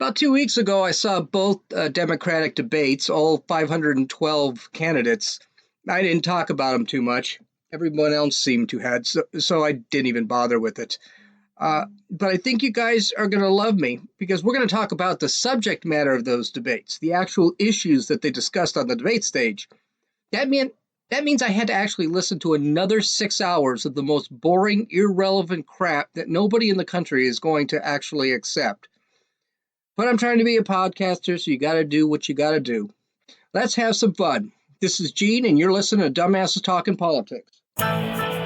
About 2 weeks ago, I saw both Democratic debates, all 512 candidates. I didn't talk about them too much. Everyone else seemed to had, so I didn't even bother with it. But I think you guys are going to love me because we're going to talk about the subject matter of those debates, the actual issues that they discussed on the debate stage. That mean that means I had to actually listen to another 6 hours of the most boring, irrelevant crap that nobody in the country is going to actually accept. But I'm trying to be a podcaster, so you got to do what you got to do. Let's have some fun. This is Gene, and you're listening to Dumbasses Talking Politics. I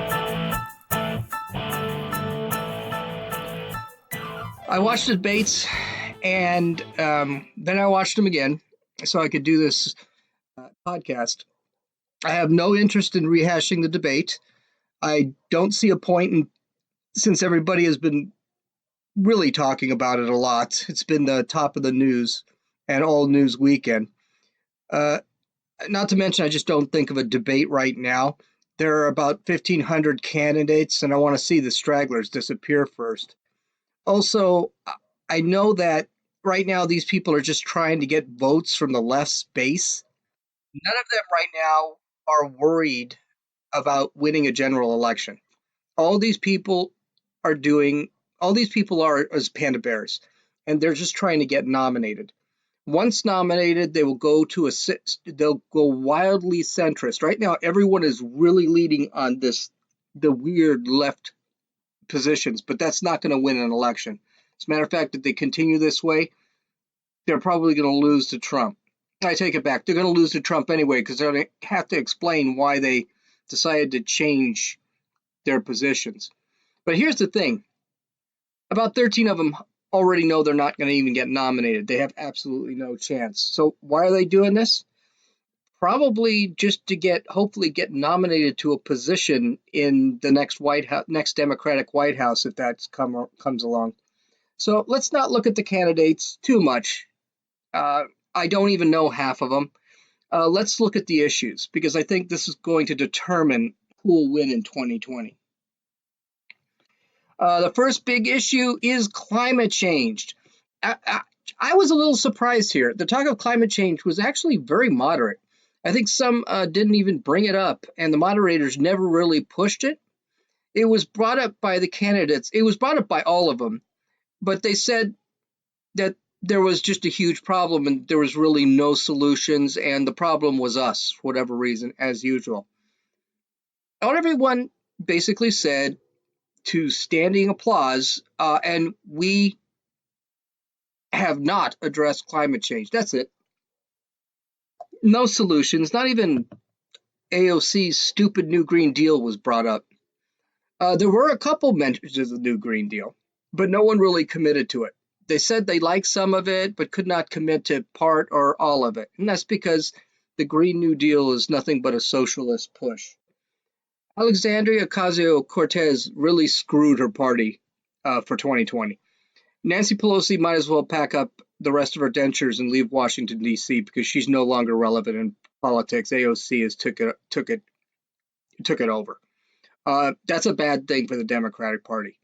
watched the debates, and then I watched them again so I could do this podcast. I have no interest in rehashing the debate. I don't see a point since everybody has been really talking about it a lot. It's been the top of the news and all news weekend. Not to mention, I just don't think of a debate right now. There are about 1,500 candidates, and I want to see the stragglers disappear first. Also, I know that right now these people are just trying to get votes from the left's base. None of them right now are worried about winning a general election. All these people are as panda bears, and they're just trying to get nominated. Once nominated, they'll go wildly centrist. Right now, everyone is really leading on the weird left positions, but that's not going to win an election. As a matter of fact, if they continue this way, they're probably going to lose to Trump. I take it back. They're going to lose to Trump anyway because they're going to have to explain why they decided to change their positions. But here's the thing. About 13 of them already know they're not going to even get nominated. They have absolutely no chance. So why are they doing this? Probably just to hopefully get nominated to a position in the next Democratic White House if that comes along. So let's not look at the candidates too much. I don't even know half of them. Let's look at the issues because I think this is going to determine who will win in 2020. The first big issue is climate change. I was a little surprised here. The talk of climate change was actually very moderate. I think some didn't even bring it up, and the moderators never really pushed it. It was brought up by the candidates. It was brought up by all of them, but they said that there was just a huge problem and there was really no solutions, and the problem was us, for whatever reason, as usual. Everyone basically said to standing applause, and we have not addressed climate change. That's it. No solutions, not even AOC's stupid New Green Deal was brought up. There were a couple mentions of the New Green Deal, but no one really committed to it. They said they liked some of it, but could not commit to part or all of it. And that's because the Green New Deal is nothing but a socialist push. Alexandria Ocasio-Cortez really screwed her party for 2020. Nancy Pelosi might as well pack up the rest of her dentures and leave Washington, D.C. because she's no longer relevant in politics. AOC has took it over. That's a bad thing for the Democratic Party.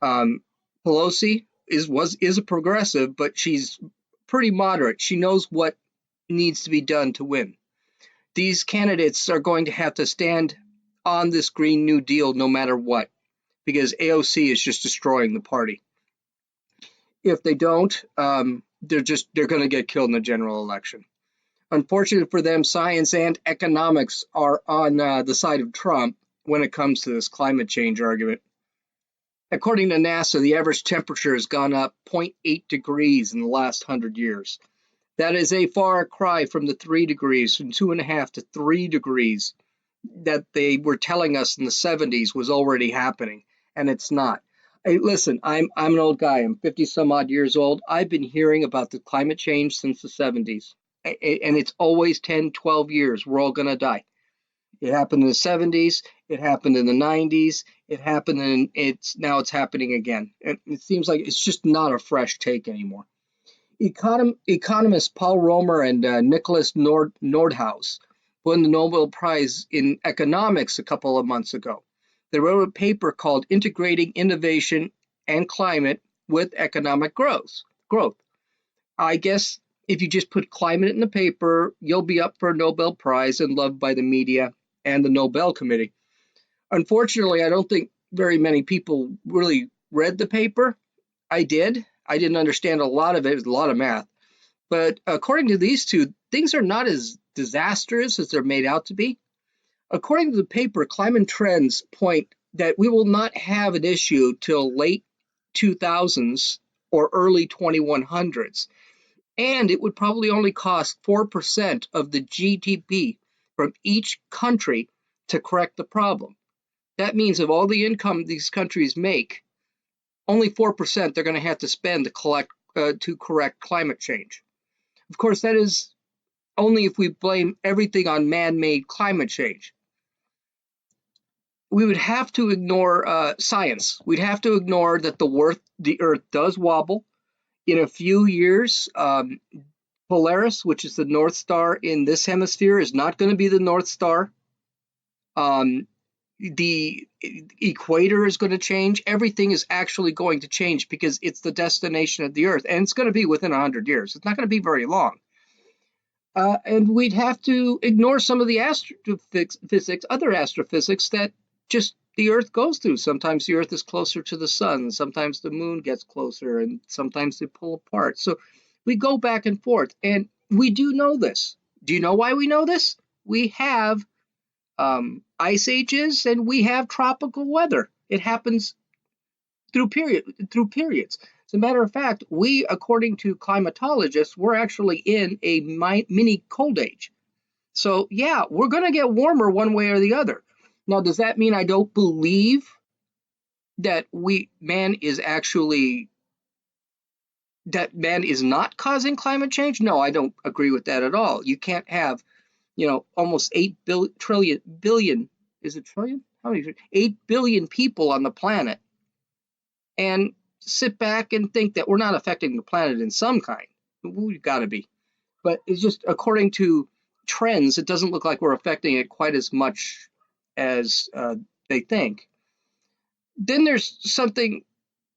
Pelosi is a progressive, but she's pretty moderate. She knows what needs to be done to win. These candidates are going to have to stand on this Green New Deal no matter what, because AOC is just destroying the party. If they don't, they're going to get killed in the general election. Unfortunately for them, science and economics are on the side of Trump when it comes to this climate change argument. According to NASA, the average temperature has gone up 0.8 degrees in the last 100 years. That is a far cry from the 3 degrees, from 2.5 to 3 degrees that they were telling us in the 70s was already happening, and it's not. Hey, listen, I'm an old guy. I'm 50 some odd years old. I've been hearing about the climate change since the 70s, and it's always 10, 12 years. We're all going to die. It happened in the 70s. It happened in the 90s. It happened now it's happening again. It seems like it's just not a fresh take anymore. Economists Paul Romer and Nicholas Nordhaus won the Nobel Prize in Economics a couple of months ago. They wrote a paper called Integrating Innovation and Climate with Economic Growth. I guess if you just put climate in the paper, you'll be up for a Nobel Prize and loved by the media and the Nobel Committee. Unfortunately, I don't think very many people really read the paper. I did. I didn't understand a lot of it. It was a lot of math. But according to these two, things are not as disastrous as they're made out to be. According to the paper, climate trends point that we will not have an issue till late 2000s or early 2100s. And it would probably only cost 4% of the GDP from each country to correct the problem. That means of all the income these countries make, only 4% they're going to have to spend to correct climate change. Of course, that is only if we blame everything on man-made climate change. We would have to ignore science. We'd have to ignore that the Earth does wobble. In a few years, Polaris, which is the North Star in this hemisphere, is not going to be the North Star. The equator is going to change. Everything is actually going to change because it's the destination of the Earth, and it's going to be within 100 years. It's not going to be very long. And we'd have to ignore some of the other astrophysics that just the Earth goes through. Sometimes the Earth is closer to the sun, sometimes the moon gets closer, and sometimes they pull apart. So we go back and forth, and we do know this. Do you know why we know this? We have ice ages and we have tropical weather. It happens through periods. As a matter of fact, we, according to climatologists, we're actually in a mini cold age. So yeah, we're going to get warmer one way or the other. Now, does that mean I don't believe that man is not causing climate change? No, I don't agree with that at all. You can't have, almost 8 billion, is it trillion? How many? 8 billion people on the planet and sit back and think that we're not affecting the planet in some kind. We've got to be. But it's just according to trends, it doesn't look like we're affecting it quite as much as they think. Then there's something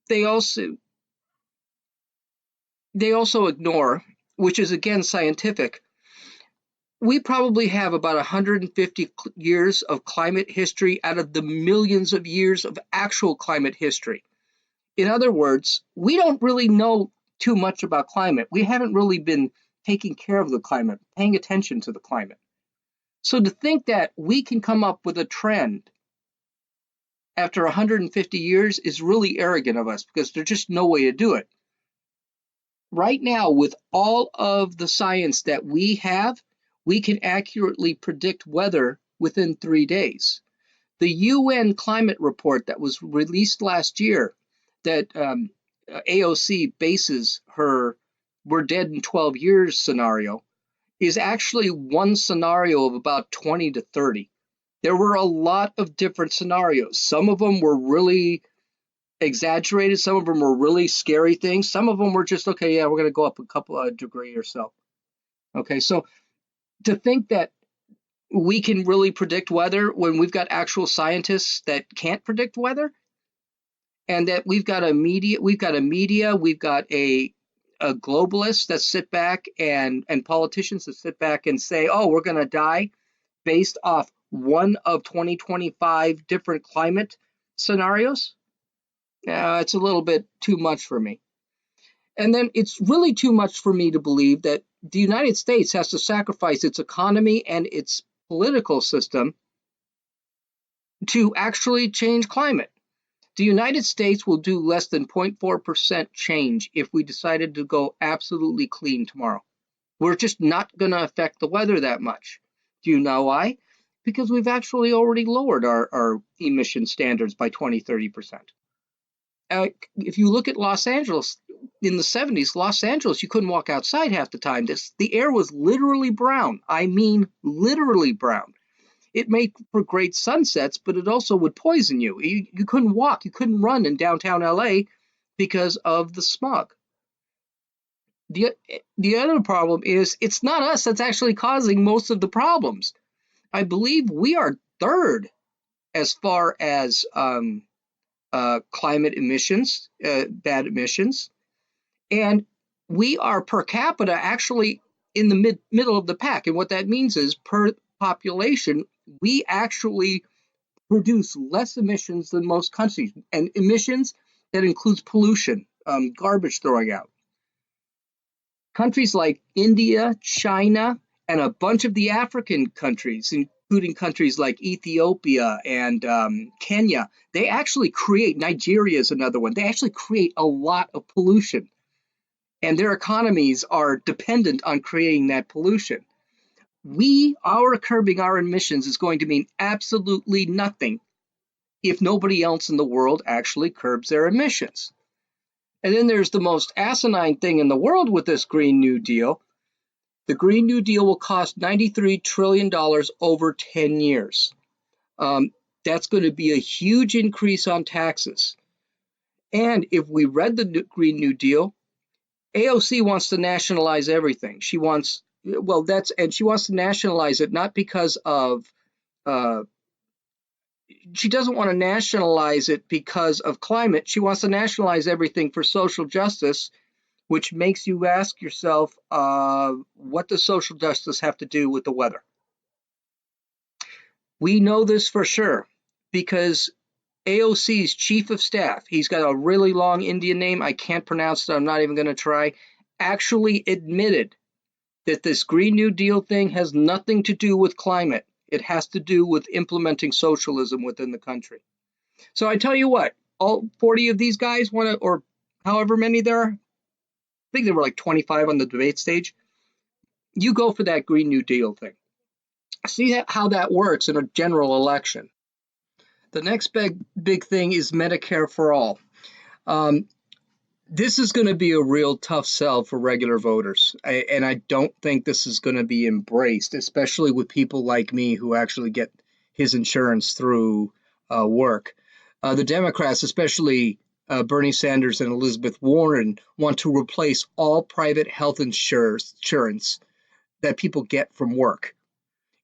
they also ignore, which is again scientific. We probably have about 150 years of climate history out of the millions of years of actual climate history. In other words, we don't really know too much about climate. We haven't really been taking care of the climate, paying attention to the climate. So to think that we can come up with a trend after 150 years is really arrogant of us because there's just no way to do it. Right now, with all of the science that we have, we can accurately predict weather within 3 days. The UN climate report that was released last year that AOC bases her "we're dead in 12 years" scenario is actually one scenario of about 20 to 30. There were a lot of different scenarios. Some of them were really exaggerated. Some of them were really scary things. Some of them were just, okay, yeah, we're going to go up a couple of degree or so. Okay, so to think that we can really predict weather when we've got actual scientists that can't predict weather, and that we've got a media, we've got a globalists that sit back and politicians that sit back and say, oh, we're going to die based off one of 2025 different climate scenarios. It's a little bit too much for me. And then it's really too much for me to believe that the United States has to sacrifice its economy and its political system to actually change climate. The United States will do less than 0.4% change if we decided to go absolutely clean tomorrow. We're just not going to affect the weather that much. Do you know why? Because we've actually already lowered our emission standards by 20-30%. If you look at Los Angeles, in the 70s, Los Angeles, you couldn't walk outside half the time. The air was literally brown. I mean, literally brown. It made for great sunsets, but it also would poison you. You couldn't walk, you couldn't run in downtown LA because of the smog. The other problem is it's not us that's actually causing most of the problems. I believe we are third as far as climate emissions, bad emissions. And we are per capita actually in the middle of the pack. And what that means is per population, we actually produce less emissions than most countries. And emissions, that includes pollution, garbage throwing out. Countries like India, China, and a bunch of the African countries, including countries like Ethiopia and Kenya, they actually create, Nigeria is another one, they actually create a lot of pollution. And their economies are dependent on creating that pollution. Our curbing our emissions is going to mean absolutely nothing if nobody else in the world actually curbs their emissions. And then there's the most asinine thing in the world with this Green New Deal. The Green New Deal will cost $93 trillion over 10 years. That's going to be a huge increase on taxes. And if we read the Green New Deal, AOC wants to nationalize everything. She wants to nationalize it not because of she doesn't want to nationalize it because of climate. She wants to nationalize everything for social justice, which makes you ask yourself, what does social justice have to do with the weather? We know this for sure because AOC's chief of staff, he's got a really long Indian name, I can't pronounce it, I'm not even going to try, actually admitted that this Green New Deal thing has nothing to do with climate. It has to do with implementing socialism within the country. So I tell you what, all 40 of these guys want to, or however many there are, I think there were like 25 on the debate stage. You go for that Green New Deal thing. See how that works in a general election. The next big thing is Medicare for all. This is going to be a real tough sell for regular voters, and I don't think this is going to be embraced, especially with people like me who actually get his insurance through work. The Democrats, especially Bernie Sanders and Elizabeth Warren, want to replace all private health insurance that people get from work.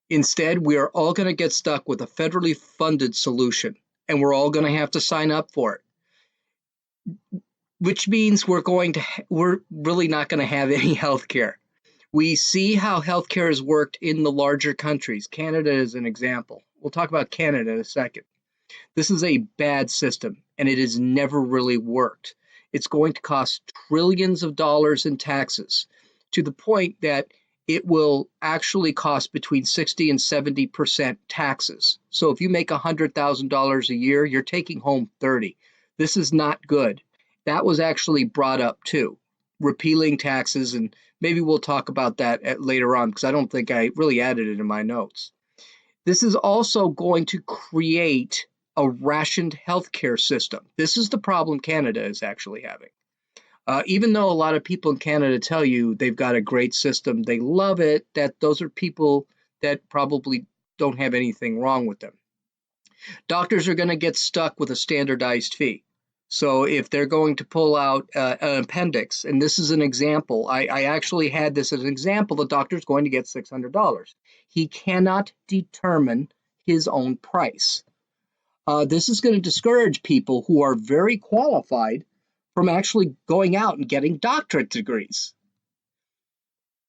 Instead, we are all going to get stuck with a federally funded solution, and we're all going to have to sign up for it, which means we're really not going to have any health care. We see how healthcare has worked in the larger countries. Canada is an example. We'll talk about Canada in a second. This is a bad system, and it has never really worked. It's going to cost trillions of dollars in taxes, to the point that it will actually cost between 60 and 70% taxes. So if you make $100,000 a year, you're taking home 30. This is not good. That was actually brought up too, repealing taxes, and maybe we'll talk about that later on because I don't think I really added it in my notes. This is also going to create a rationed healthcare system. This is the problem Canada is actually having. Even though a lot of people in Canada tell you they've got a great system, they love it, that those are people that probably don't have anything wrong with them. Doctors are going to get stuck with a standardized fee. So if they're going to pull out an appendix, and this is an example, I actually had this as an example, the doctor's going to get $600. He cannot determine his own price. This is going to discourage people who are very qualified from actually going out and getting doctorate degrees.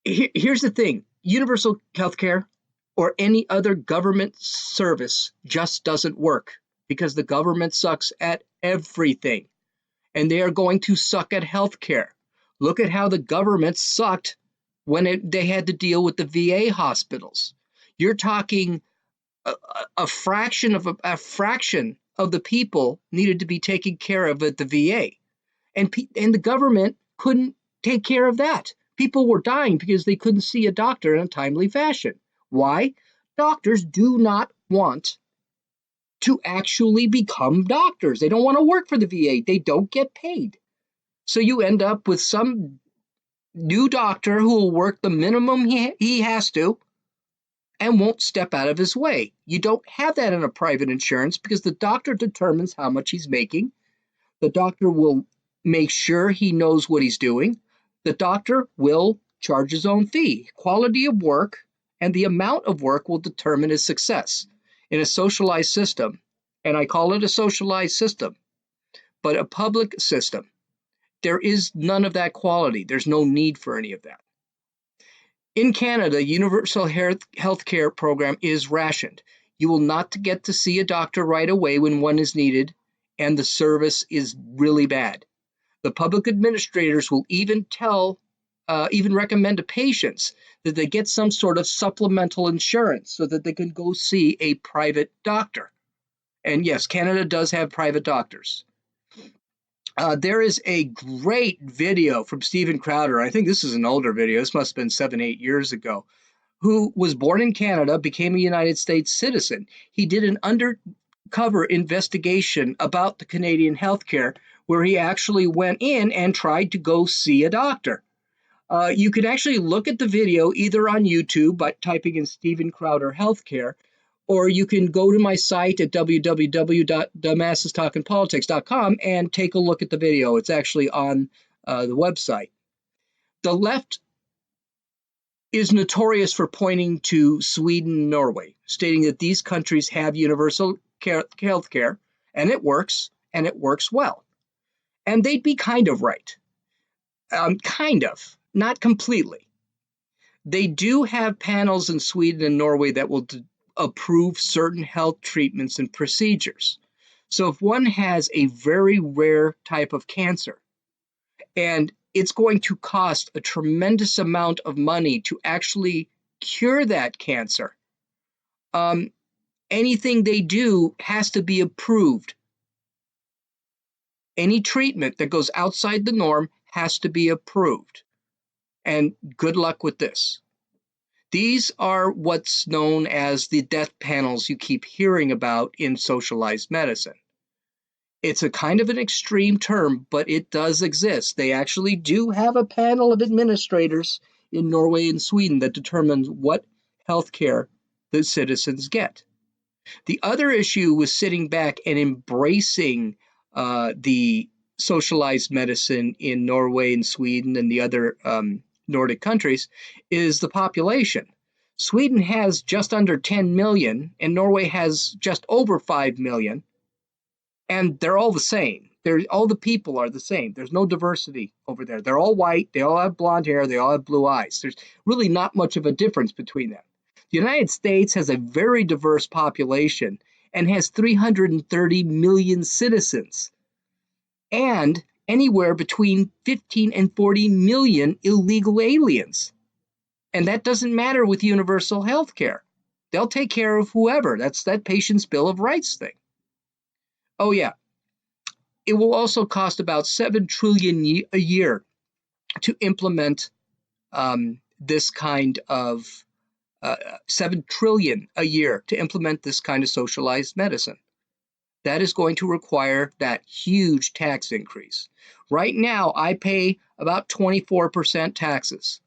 Here's the thing, universal health care or any other government service just doesn't work because the government sucks at everything, and they are going to suck at healthcare. Look at how the government sucked when they had to deal with the VA hospitals. You're talking a fraction of the people needed to be taken care of at the VA, and the government couldn't take care of that. People were dying because they couldn't see a doctor in a timely fashion. Why? Doctors do not want to actually become doctors. They don't want to work for the VA. They don't get paid. So you end up with some new doctor who will work the minimum he has to and won't step out of his way. You don't have that in a private insurance because the doctor determines how much he's making. The doctor will make sure he knows what he's doing. The doctor will charge his own fee. Quality of work and the amount of work will determine his success. In a socialized system, and I call it a socialized system, but a public system, There is none of that quality. There's no need for any of that. In Canada, universal health care program is rationed. You will not get to see a doctor right away when one is needed, and the service is really bad. The public administrators will even recommend to patients that they get some sort of supplemental insurance so that they can go see a private doctor. And yes, Canada does have private doctors. There is a great video from Steven Crowder. I think this is an older video. This must have been 7, 8 years ago. Who was born in Canada, became a United States citizen. He did an undercover investigation about the Canadian healthcare, where he actually went in and tried to go see a doctor. You can actually look at the video either on YouTube by typing in Steven Crowder Healthcare, or you can go to my site at www.dumbasses.talkingpolitics.com and take a look at the video. It's actually on the website. The left is notorious for pointing to Sweden and Norway, stating that these countries have universal health care, and it works well. And they'd be kind of right. Kind of, not completely. They do have panels in Sweden and Norway that will approve certain health treatments and procedures. So if one has a very rare type of cancer, and it's going to cost a tremendous amount of money to actually cure that cancer, anything they do has to be approved. Any treatment that goes outside the norm has to be approved. And good luck with this. These are what's known as the death panels you keep hearing about in socialized medicine. It's a kind of an extreme term, but it does exist. They actually do have a panel of administrators in Norway and Sweden that determines what health care the citizens get. The other issue with sitting back and embracing the socialized medicine in Norway and Sweden and the other Nordic countries is the population. Sweden has just under 10 million and Norway has just over 5 million, and they're all the same. All the people are the same. There's no diversity over there. They're all white, they all have blonde hair, they all have blue eyes. There's really not much of a difference between them. The United States has a very diverse population and has 330 million citizens, and anywhere between 15 and 40 million illegal aliens. And that doesn't matter with universal health care. They'll take care of whoever. That's that patient's Bill of Rights thing. Oh, yeah. It will also cost about $7 trillion a year to implement this kind of $7 trillion a year to implement this kind of socialized medicine. That is going to require that huge tax increase. Right now, I pay about 24% taxes.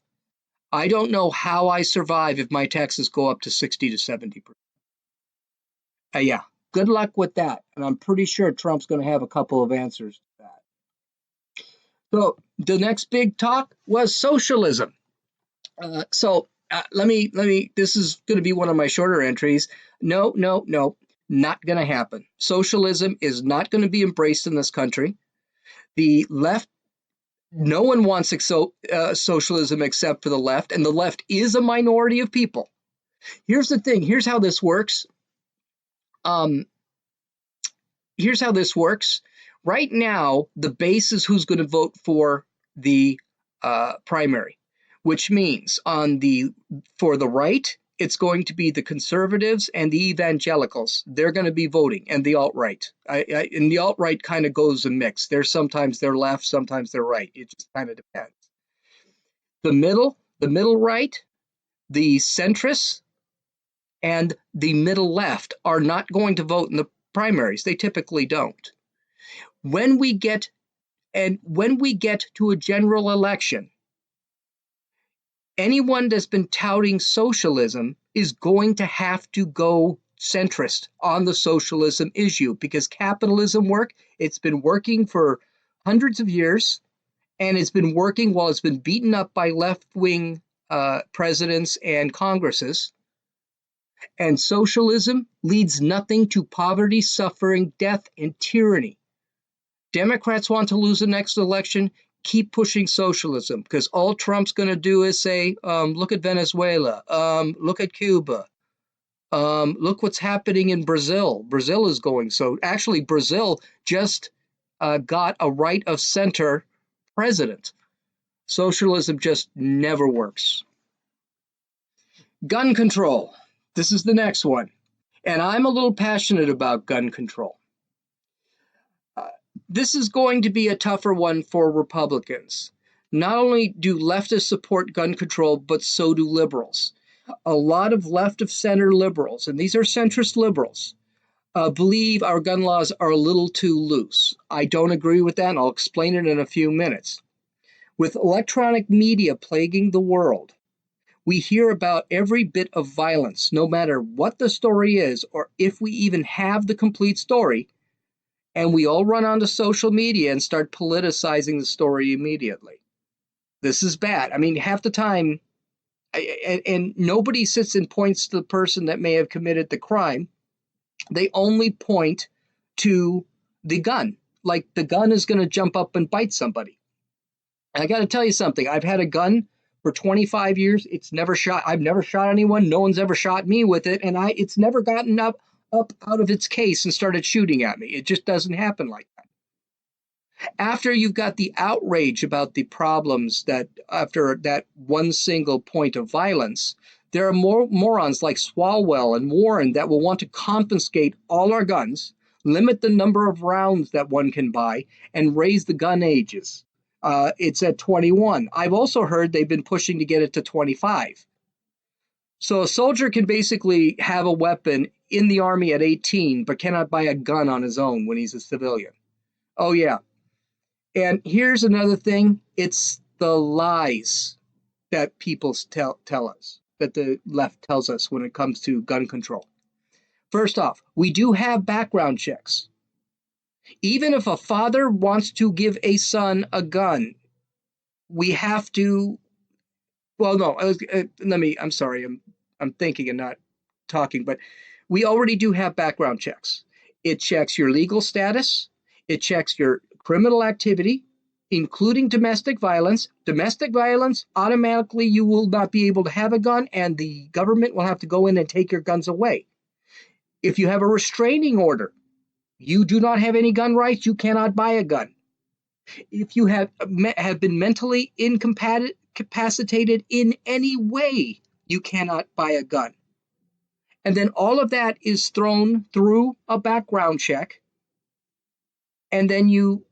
I don't know how I survive if my taxes go up to 60 to 70%. Yeah, good luck with that. And I'm pretty sure Trump's going to have a couple of answers to that. So the next big talk was socialism. Let me, this is going to be one of my shorter entries. No, not going to happen. Socialism is not going to be embraced in this country. The left, no one wants socialism except for the left, and the left is a minority of people. Here's the thing. Here's how this works. Right now, the base is who's going to vote for the primary, which means for the right, it's going to be the conservatives and the evangelicals. They're going to be voting, and the alt-right. And the alt-right kind of goes a mix. Sometimes they're left, sometimes they're right. It just kind of depends. The middle right, the centrists, and the middle left are not going to vote in the primaries. They typically don't. When we get to a general election, anyone that's been touting socialism is going to have to go centrist on the socialism issue, because capitalism it's been working for hundreds of years, and it's been working while it's been beaten up by left-wing presidents and congresses. And socialism leads nothing to poverty, suffering, death, and tyranny. Democrats want to lose the next election. keep pushing socialism, because all Trump's going to do is say, look at Venezuela, look at Cuba, look what's happening in Brazil. Brazil is going so. Actually, Brazil just got a right of center president. Socialism just never works. Gun control. This is the next one. And I'm a little passionate about gun control. This is going to be a tougher one for Republicans. Not only do leftists support gun control, but so do liberals. A lot of left of center liberals, and these are centrist liberals, believe our gun laws are a little too loose. I don't agree with that, and I'll explain it in a few minutes. With electronic media plaguing the world, we hear about every bit of violence, no matter what the story is, or if we even have the complete story, and we all run onto social media and start politicizing the story immediately. This is bad. I mean, half the time, and nobody sits and points to the person that may have committed the crime. They only point to the gun, like the gun is going to jump up and bite somebody. And I got to tell you something. I've had a gun for 25 years. It's never shot. I've never shot anyone. No one's ever shot me with it. And it's never gotten up out of its case and started shooting at me. It just doesn't happen like that. After you've got the outrage about the problems that after that one single point of violence, there are more morons like Swalwell and Warren that will want to confiscate all our guns, limit the number of rounds that one can buy, and raise the gun ages. It's at 21. I've also heard they've been pushing to get it to 25. So a soldier can basically have a weapon in the army at 18, but cannot buy a gun on his own when he's a civilian. Oh, yeah. And here's another thing. It's the lies that people tell us, that the left tells us when it comes to gun control. First off, we do have background checks. Even if a father wants to give a son a gun, we have to, well, no, I'm sorry, I'm thinking and not talking, but we already do have background checks. It checks your legal status. It checks your criminal activity, including domestic violence. Domestic violence, automatically you will not be able to have a gun, and the government will have to go in and take your guns away. If you have a restraining order, you do not have any gun rights, you cannot buy a gun. If you have been mentally incapacitated in any way, you cannot buy a gun. And then all of that is thrown through a background check, and then you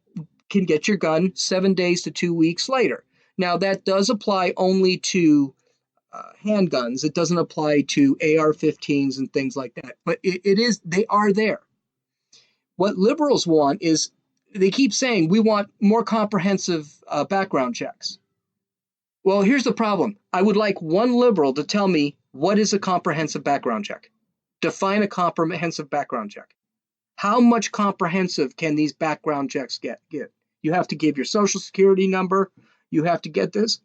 can get your gun 7 days to 2 weeks later. Now, that does apply only to handguns. It doesn't apply to AR-15s and things like that. But they are there. What liberals want is, they keep saying, we want more comprehensive background checks. Well, here's the problem. I would like one liberal to tell me, what is a comprehensive background check? Define a comprehensive background check. How much comprehensive can these background checks get? You have to give your social security number. You have to get this.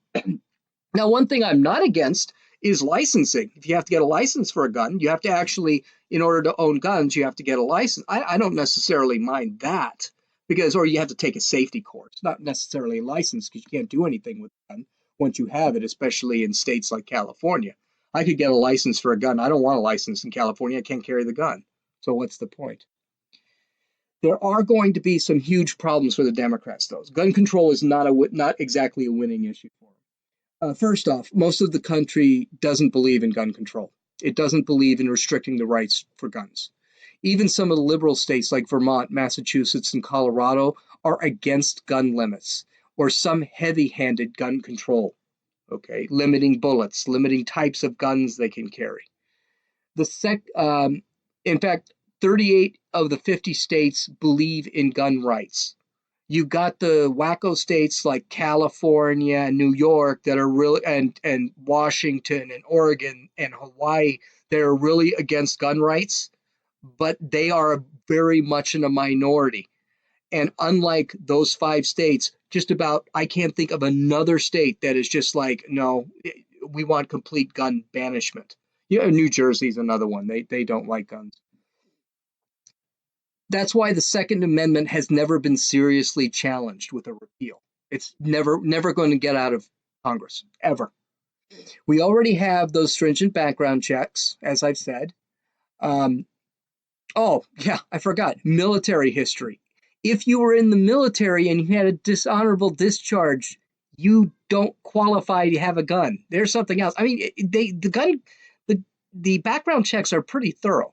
Now, one thing I'm not against is licensing. If you have to get a license for a gun, you have to actually, in order to own guns, you have to get a license. I don't necessarily mind that, or you have to take a safety course, not necessarily a license, because you can't do anything with a gun once you have it, especially in states like California. I could get a license for a gun. I don't want a license in California. I can't carry the gun. So what's the point? There are going to be some huge problems for the Democrats, though. Gun control is not exactly a winning issue for them. First off, most of the country doesn't believe in gun control. It doesn't believe in restricting the rights for guns. Even some of the liberal states like Vermont, Massachusetts, and Colorado are against gun limits or some heavy-handed gun control. Okay, limiting bullets, limiting types of guns they can carry. In fact, 38 of the 50 states believe in gun rights. You've got the wacko states like California and New York that are really, and Washington and Oregon and Hawaii that are really against gun rights, but they are very much in a minority. And unlike those 5 states, I can't think of another state that is just like, no, we want complete gun banishment. New Jersey's another one. They don't like guns. That's why the Second Amendment has never been seriously challenged with a repeal. It's never going to get out of Congress, ever. We already have those stringent background checks, as I've said. Um, oh, yeah, I forgot. Military history. If you were in the military and you had a dishonorable discharge, you don't qualify to have a gun. There's something else. I mean, the the background checks are pretty thorough.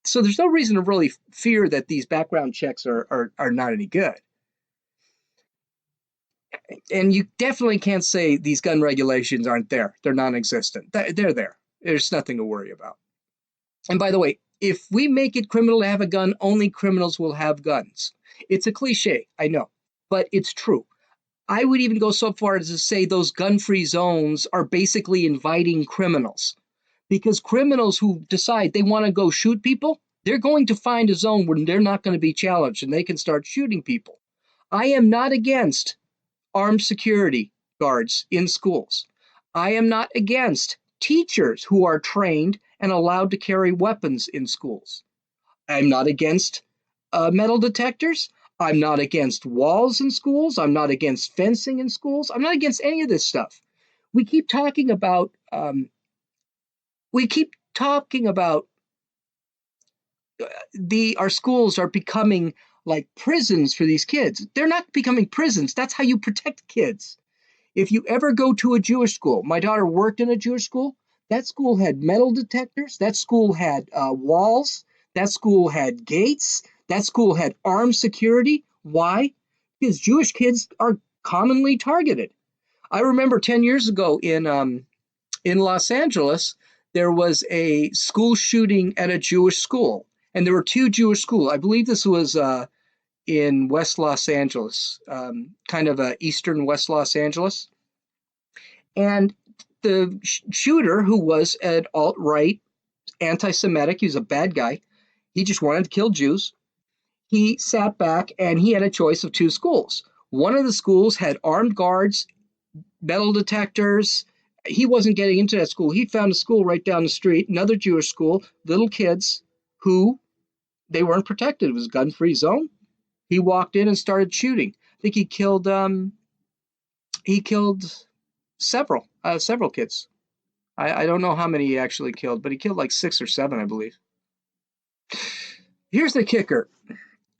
So there's no reason to really fear that these background checks are not any good. And you definitely can't say these gun regulations aren't there. They're non-existent. They're there. There's nothing to worry about. And by the way, if we make it criminal to have a gun, only criminals will have guns. It's a cliche, I know, but it's true. I would even go so far as to say those gun-free zones are basically inviting criminals, because criminals who decide they want to go shoot people, they're going to find a zone where they're not going to be challenged and they can start shooting people. I am not against armed security guards in schools. I am not against teachers who are trained and allowed to carry weapons in schools. I'm not against metal detectors. I'm not against walls in schools. I'm not against fencing in schools. I'm not against any of this stuff. We keep talking about we keep talking about our schools are becoming like prisons for these kids. They're not becoming prisons. That's how you protect kids. If you ever go to a Jewish school, my daughter worked in a Jewish school. That school had metal detectors. That school had walls. That school had gates. That school had armed security. Why? Because Jewish kids are commonly targeted. I remember 10 years ago in Los Angeles, there was a school shooting at a Jewish school, and there were two Jewish schools. I believe this was in West Los Angeles, kind of eastern West Los Angeles. And the shooter, who was an alt-right anti-Semitic, he was a bad guy. He just wanted to kill Jews. He sat back and he had a choice of two schools. One of the schools had armed guards, metal detectors. He wasn't getting into that school. He found a school right down the street, another Jewish school, little kids who they weren't protected. It was a gun-free zone. He walked in and started shooting. I think he killed several kids. I don't know how many he actually killed, but he killed like 6 or 7, I believe. Here's the kicker,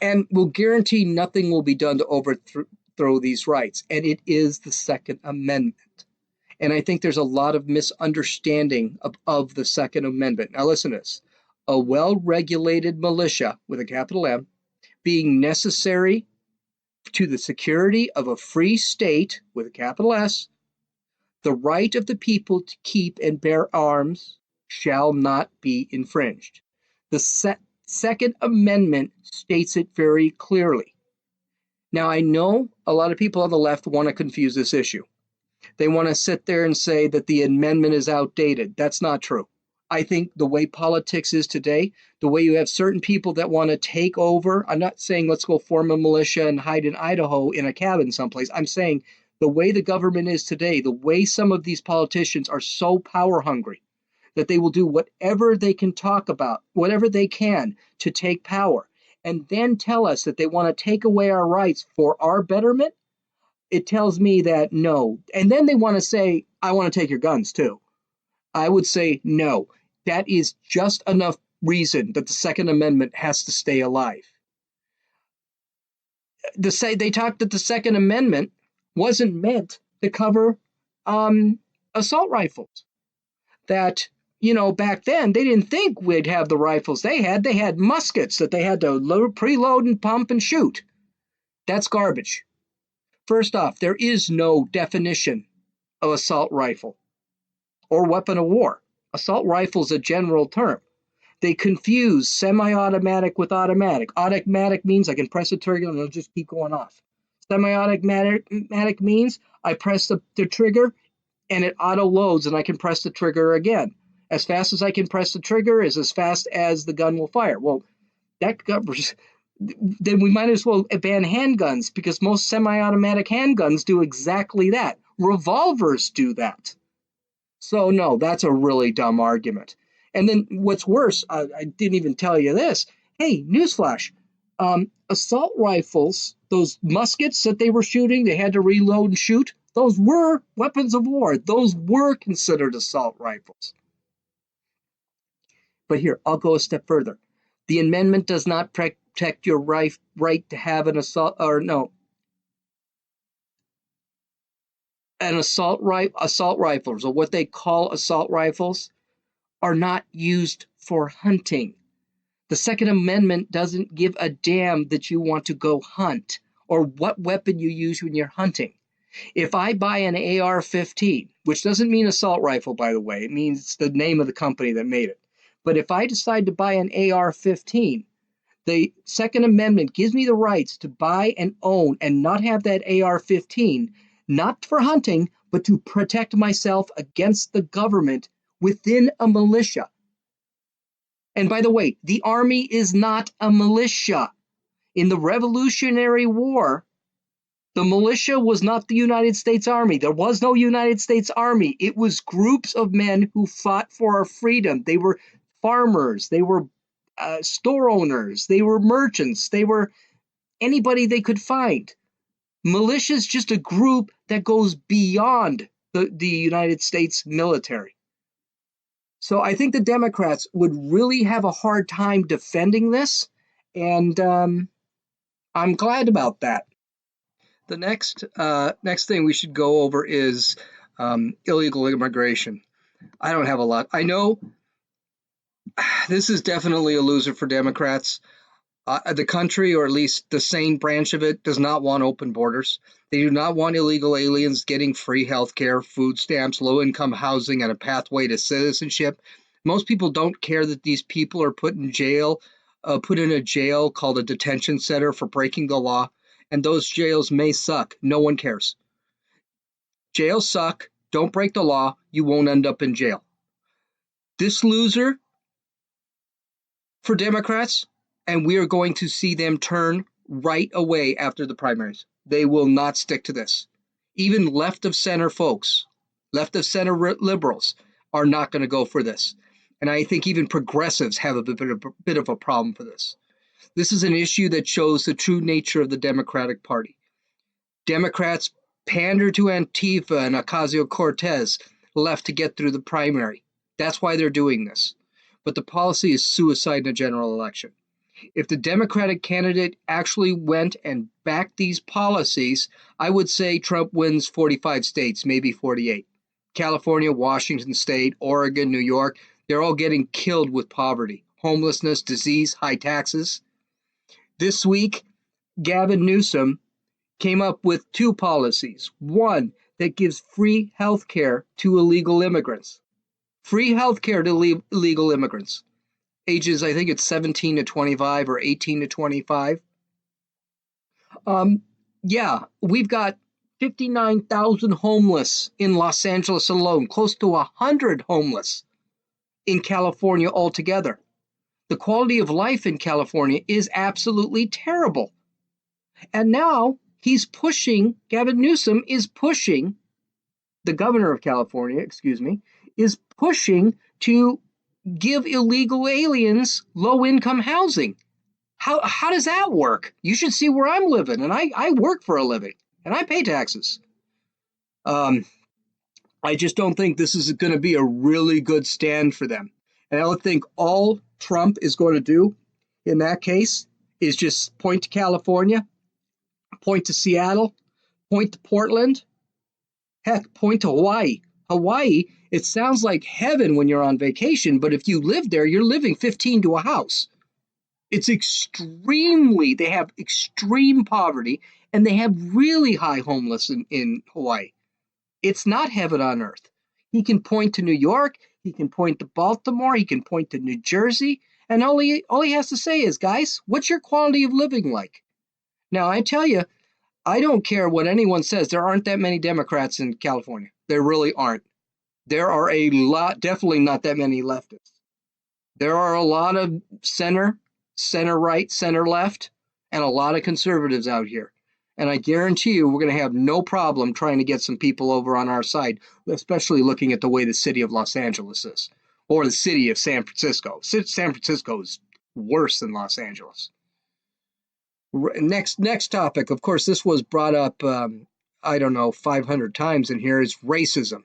and we'll guarantee nothing will be done to overthrow these rights, and it is the Second Amendment. And I think there's a lot of misunderstanding of the Second Amendment. Now listen to this. A well-regulated militia, with a capital M, being necessary to the security of a free state, with a capital S, the right of the people to keep and bear arms shall not be infringed. The Second Amendment states it very clearly. Now, I know a lot of people on the left want to confuse this issue. They want to sit there and say that the amendment is outdated. That's not true. I think the way politics is today, the way you have certain people that want to take over, I'm not saying let's go form a militia and hide in Idaho in a cabin someplace. I'm saying the way the government is today, the way some of these politicians are so power hungry that they will do whatever they can talk about, whatever they can to take power, and then tell us that they want to take away our rights for our betterment. It tells me that no. And then they want to say, I want to take your guns too. I would say no. That is just enough reason that the Second Amendment has to stay alive. They talked that the Second Amendment wasn't meant to cover assault rifles. That, back then they didn't think we'd have the rifles they had. They had muskets that they had to preload and pump and shoot. That's garbage. First off, there is no definition of assault rifle or weapon of war. Assault rifle is a general term. They confuse semi-automatic with automatic. Automatic means I can press the trigger and it'll just keep going off. Semi-automatic means I press the trigger and it auto loads and I can press the trigger again. As fast as I can press the trigger is as fast as the gun will fire. Well, that covers. Then we might as well ban handguns, because most semi-automatic handguns do exactly that. Revolvers do that. So no, that's a really dumb argument. And then what's worse, I didn't even tell you this. Hey, newsflash. Assault rifles, those muskets that they were shooting, they had to reload and shoot, those were weapons of war. Those were considered assault rifles. But here, I'll go a step further. The amendment does not protect your right to have an assault, or no, an assault rifles, or what they call assault rifles, are not used for hunting. The Second Amendment doesn't give a damn that you want to go hunt or what weapon you use when you're hunting. If I buy an AR-15, which doesn't mean assault rifle, by the way, it means the name of the company that made it. But if I decide to buy an AR-15, the Second Amendment gives me the rights to buy and own and not have that AR-15, not for hunting, but to protect myself against the government within a militia. And by the way, the Army is not a militia. In the Revolutionary War, the militia was not the United States Army. There was no United States Army. It was groups of men who fought for our freedom. They were farmers. They were store owners. They were merchants. They were anybody they could find. Militia is just a group that goes beyond the United States military. So I think the Democrats would really have a hard time defending this, and I'm glad about that. The next thing we should go over is illegal immigration. I don't have a lot. I know this is definitely a loser for Democrats. The country, or at least the sane branch of it, does not want open borders. They do not want illegal aliens getting free health care, food stamps, low-income housing, and a pathway to citizenship. Most people don't care that these people are put in a jail called a detention center for breaking the law, and those jails may suck. No one cares. Jails suck. Don't break the law. You won't end up in jail. This loser for Democrats, and we are going to see them turn right away after the primaries. They will not stick to this. Even left of center folks, left of center liberals are not going to go for this. And I think even progressives have a bit of a problem for this. This is an issue that shows the true nature of the Democratic Party. Democrats pander to Antifa and Ocasio-Cortez left to get through the primary. That's why they're doing this. But the policy is suicide in a general election. If the Democratic candidate actually went and backed these policies, I would say Trump wins 45 states, maybe 48. California, Washington State, Oregon, New York, they're all getting killed with poverty, homelessness, disease, high taxes. This week, Gavin Newsom came up with two policies. One that gives free health care to illegal immigrants. Free health care to illegal immigrants. Ages, I think it's 17 to 25 or 18 to 25. We've got 59,000 homeless in Los Angeles alone, close to 100 homeless in California altogether. The quality of life in California is absolutely terrible. And now Gavin Newsom is pushing, the governor of California, is pushing to give illegal aliens low-income housing. How does that work? You should see where I'm living, and I work for a living, and I pay taxes. I just don't think this is going to be a really good stand for them. And I don't think all Trump is going to do in that case is just point to California, point to Seattle, point to Portland, heck, point to Hawaii. Hawaii, it sounds like heaven when you're on vacation, but if you live there, you're living 15 to a house. They have extreme poverty, and they have really high homeless in Hawaii. It's not heaven on earth. He can point to New York, he can point to Baltimore, he can point to New Jersey, and all he has to say is, guys, what's your quality of living like? Now, I tell you, I don't care what anyone says. There aren't that many Democrats in California. There really aren't. There are a lot, definitely not that many leftists. There are a lot of center right, center left, and a lot of conservatives out here. And I guarantee you we're going to have no problem trying to get some people over on our side, especially looking at the way the city of Los Angeles is, or the city of San Francisco. San Francisco is worse than Los Angeles. Next topic. Of course, this was brought up, I don't know, 500 times in here, is racism.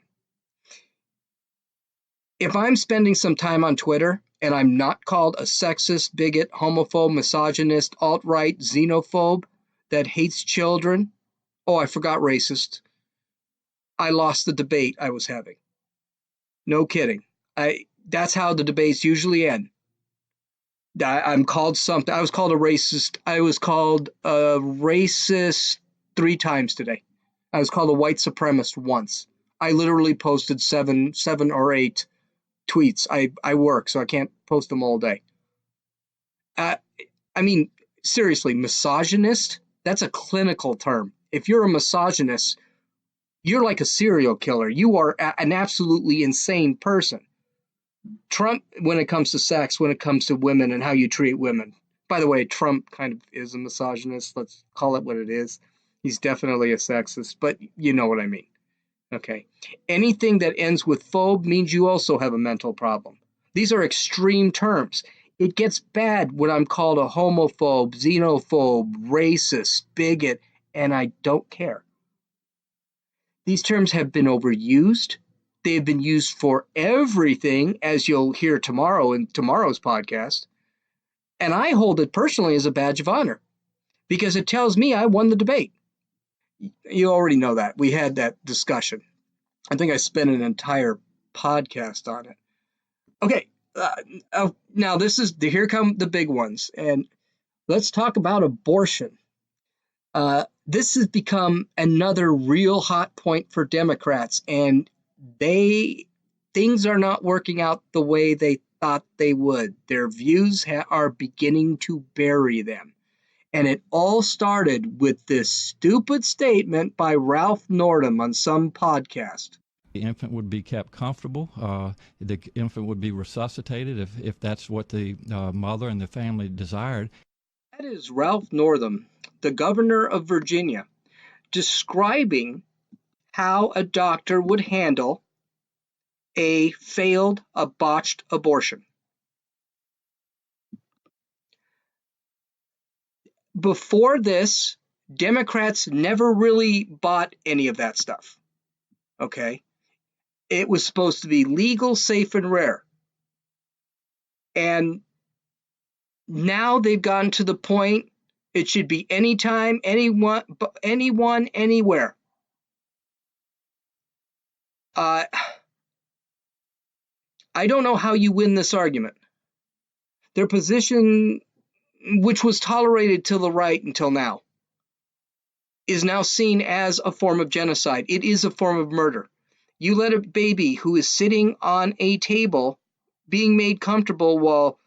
If I'm spending some time on Twitter and I'm not called a sexist, bigot, homophobe, misogynist, alt-right, xenophobe that hates children, oh, I forgot racist, I lost the debate I was having. No kidding. That's how the debates usually end. I'm called something. I was called a racist. I was called a racist 3 times today. I was called a white supremacist once. I literally posted seven or eight tweets. I work, so I can't post them all day. Uh, I mean, seriously, misogynist? That's a clinical term. If you're a misogynist, you're like a serial killer. You are an absolutely insane person. Trump, when it comes to sex, when it comes to women and how you treat women. By the way, Trump kind of is a misogynist. Let's call it what it is. He's definitely a sexist, but you know what I mean. Okay. Anything that ends with phobe means you also have a mental problem. These are extreme terms. It gets bad when I'm called a homophobe, xenophobe, racist, bigot, and I don't care. These terms have been overused. They have been used for everything, as you'll hear tomorrow in tomorrow's podcast. And I hold it personally as a badge of honor because it tells me I won the debate. You already know that. We had that discussion. I think I spent an entire podcast on it. Okay, now here come the big ones, and let's talk about abortion. This has become another real hot point for Democrats, and things are not working out the way they thought they would. Their views are beginning to bury them. And it all started with this stupid statement by Ralph Northam on some podcast. The infant would be kept comfortable. The infant would be resuscitated if that's what the mother and the family desired. That is Ralph Northam, the governor of Virginia, describing how a doctor would handle a botched abortion. Before this, Democrats never really bought any of that stuff. Okay? It was supposed to be legal, safe, and rare. And now they've gotten to the point it should be anytime, anyone, anywhere. I don't know how you win this argument. Their position, which was tolerated to the right until now, is now seen as a form of genocide. It is a form of murder. You let a baby who is sitting on a table being made comfortable while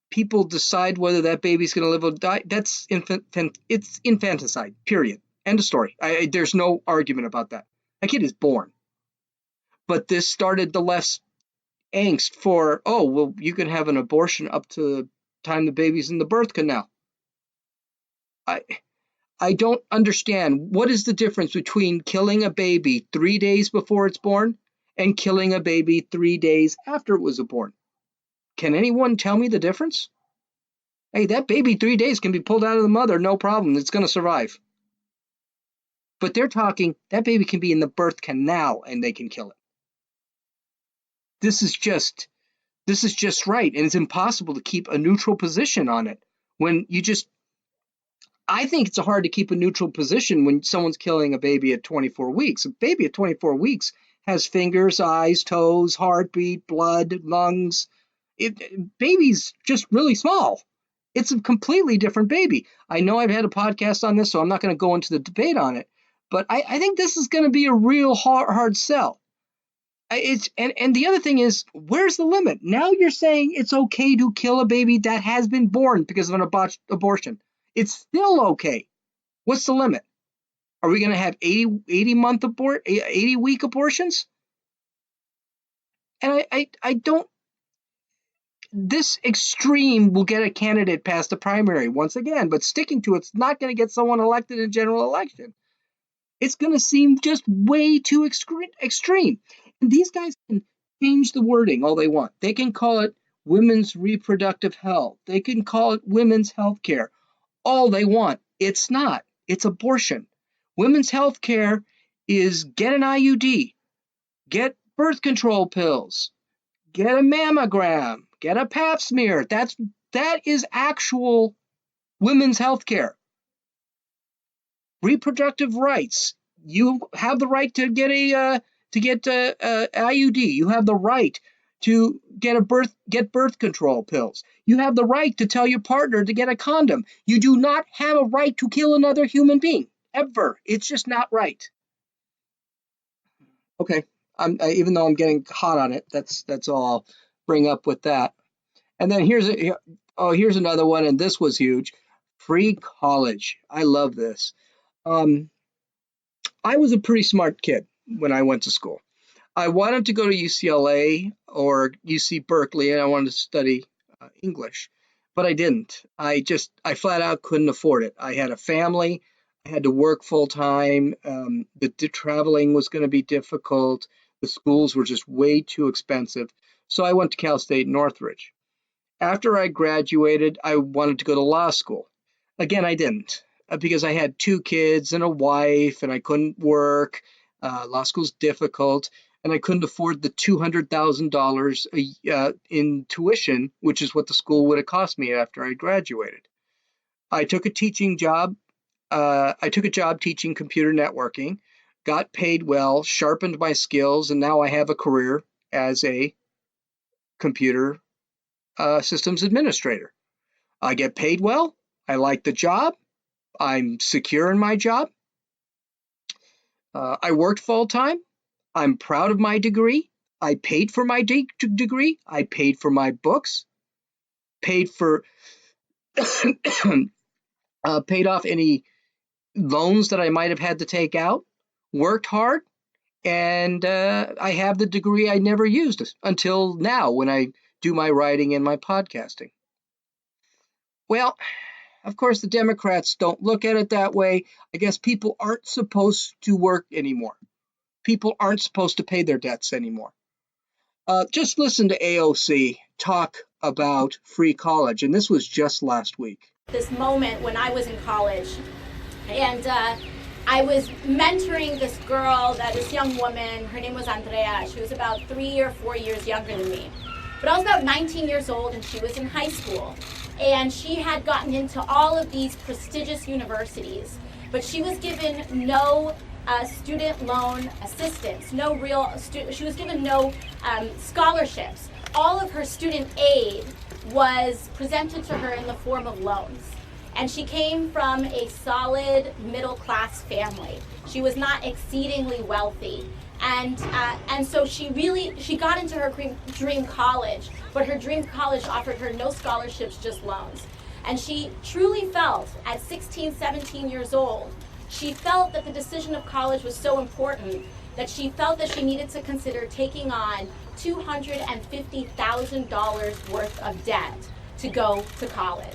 people decide whether that baby's going to live or die, that's it's infanticide, period. End of story. There's no argument about that. That kid is born. But this started the left's angst for, oh, well, you can have an abortion up to the time the baby's in the birth canal. I don't understand. What is the difference between killing a baby 3 days before it's born and killing a baby 3 days after it was born? Can anyone tell me the difference? Hey, that baby 3 days can be pulled out of the mother, no problem. It's going to survive. But they're talking that baby can be in the birth canal and they can kill it. This is just right, and it's impossible to keep a neutral position on it when you just. I think it's hard to keep a neutral position when someone's killing a baby at 24 weeks. A baby at 24 weeks has fingers, eyes, toes, heartbeat, blood, lungs. Baby's just really small. It's a completely different baby. I know I've had a podcast on this, so I'm not going to go into the debate on it, but I think this is going to be a real hard sell. And the other thing is, where's the limit? Now you're saying it's okay to kill a baby that has been born because of an botched abortion. It's still okay. What's the limit? Are we going to have 80 week abortions? And I don't. This extreme will get a candidate past the primary once again, but sticking to it's not going to get someone elected in general election. It's going to seem just way too extreme. And these guys can change the wording all they want. They can call it women's reproductive health. They can call it women's health care. all they want. It's not. It's abortion. Women's health care is get an IUD, get birth control pills, get a mammogram, get a pap smear. That is actual women's health care. Reproductive rights. You have the right to get a IUD. You have the right to get birth control pills. You have the right to tell your partner to get a condom. You do not have a right to kill another human being ever. It's just not right. Okay, even though I'm getting hot on it, that's all I'll bring up with that. And then here's another one, and this was huge. Free college. I love this. I was a pretty smart kid when I went to school. I wanted to go to UCLA or UC Berkeley, and I wanted to study English, but I didn't. I flat out couldn't afford it. I had a family. I had to work full time. The traveling was going to be difficult. The schools were just way too expensive. So I went to Cal State Northridge. After I graduated, I wanted to go to law school. Again, I didn't because I had 2 kids and a wife, and I couldn't work. Law school's difficult, and I couldn't afford the $200,000 in tuition, which is what the school would have cost me after I graduated. I took a teaching job. I took a job teaching computer networking, got paid well, sharpened my skills, and now I have a career as a computer systems administrator. I get paid well. I like the job. I'm secure in my job. I worked full time. I'm proud of my degree. I paid for my degree. I paid for my books. Paid for paid off any loans that I might have had to take out. Worked hard, and I have the degree I never used until now when I do my writing and my podcasting. Well, of course, the Democrats don't look at it that way. I guess people aren't supposed to work anymore. People aren't supposed to pay their debts anymore. Just listen to AOC talk about free college, and this was just last week. This moment when I was in college, and I was mentoring this young woman. Her name was Andrea. She was about 3 or 4 years younger than me. But I was about 19 years old, and she was in high school. And she had gotten into all of these prestigious universities, but she was given no student loan assistance, she was given no scholarships. All of her student aid was presented to her in the form of loans. And she came from a solid middle-class family. She was not exceedingly wealthy. And so she got into her dream college, but her dream college offered her no scholarships, just loans. And she truly felt, at 16, 17 years old, she felt that the decision of college was so important that she felt that she needed to consider taking on $250,000 worth of debt to go to college.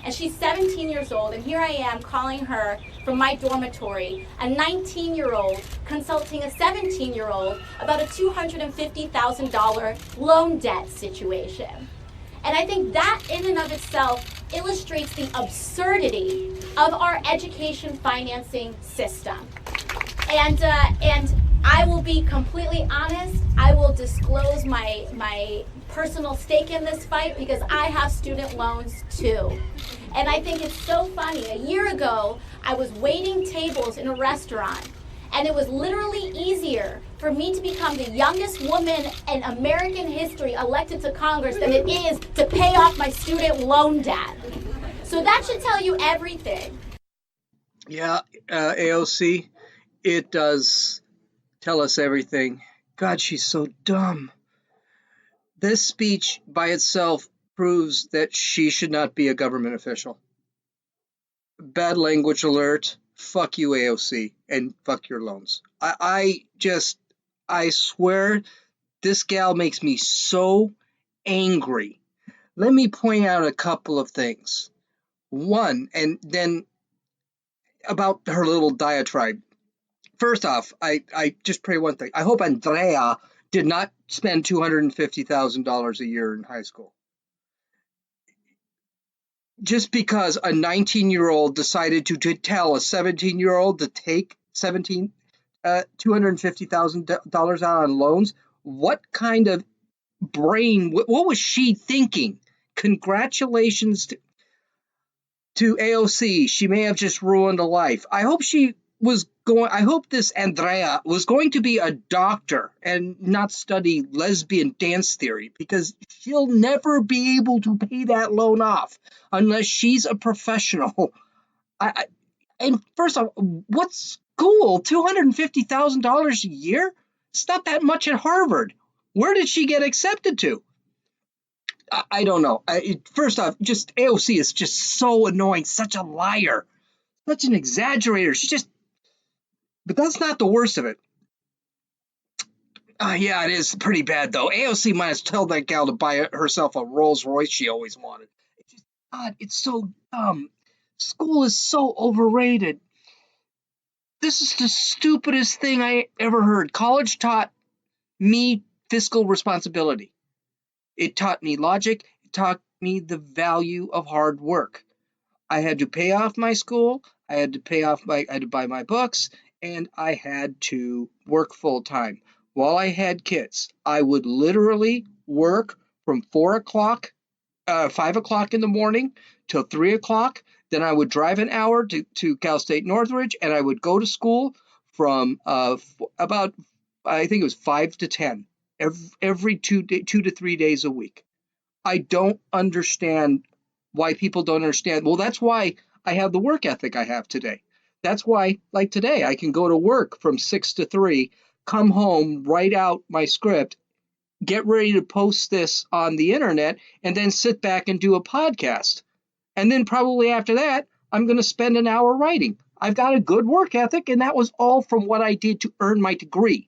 And she's 17 years old, and here I am calling her from my dormitory, a 19-year-old consulting a 17-year-old about a $250,000 loan debt situation. And I think that in and of itself illustrates the absurdity of our education financing system. And I will be completely honest, I will disclose my personal stake in this fight because I have student loans too. And I think it's so funny. A year ago, I was waiting tables in a restaurant, and it was literally easier for me to become the youngest woman in American history elected to Congress than it is to pay off my student loan debt. So that should tell you everything. Yeah, AOC, it does tell us everything. God, she's so dumb. This speech by itself proves that she should not be a government official. Bad language alert. Fuck you, AOC, and fuck your loans. I swear, this gal makes me so angry. Let me point out a couple of things. One, and then about her little diatribe. First off, I just pray one thing. I hope Andrea did not spend $250,000 a year in high school. just because a 19-year-old decided to tell a 17-year-old to take $250,000 out on loans, what kind of brain, what was she thinking? Congratulations to AOC. She may have just ruined a life. I hope this Andrea was going to be a doctor and not study lesbian dance theory, because she'll never be able to pay that loan off unless she's a professional. And first off, what's school? $250,000 a year? It's not that much at Harvard. Where did she get accepted to? I don't know. First off, just AOC is just so annoying, such a liar, such an exaggerator. But that's not the worst of it. Yeah, it is pretty bad though. AOC might have told that gal to buy herself a Rolls Royce she always wanted. God, it's so dumb. School is so overrated. This is the stupidest thing I ever heard. College taught me fiscal responsibility. It taught me logic. It taught me the value of hard work. I had to pay off my school. I had to buy my books, and I had to work full time. While I had kids, I would literally work from 5 o'clock in the morning till 3 o'clock. Then I would drive an hour to Cal State Northridge, and I would go to school from about, I think it was 5 to 10 every 2 to 3 days a week. I don't understand why people don't understand. Well, that's why I have the work ethic I have today. That's why, like today, I can go to work from 6 to 3, come home, write out my script, get ready to post this on the internet, and then sit back and do a podcast. And then probably after that, I'm going to spend an hour writing. I've got a good work ethic, and that was all from what I did to earn my degree.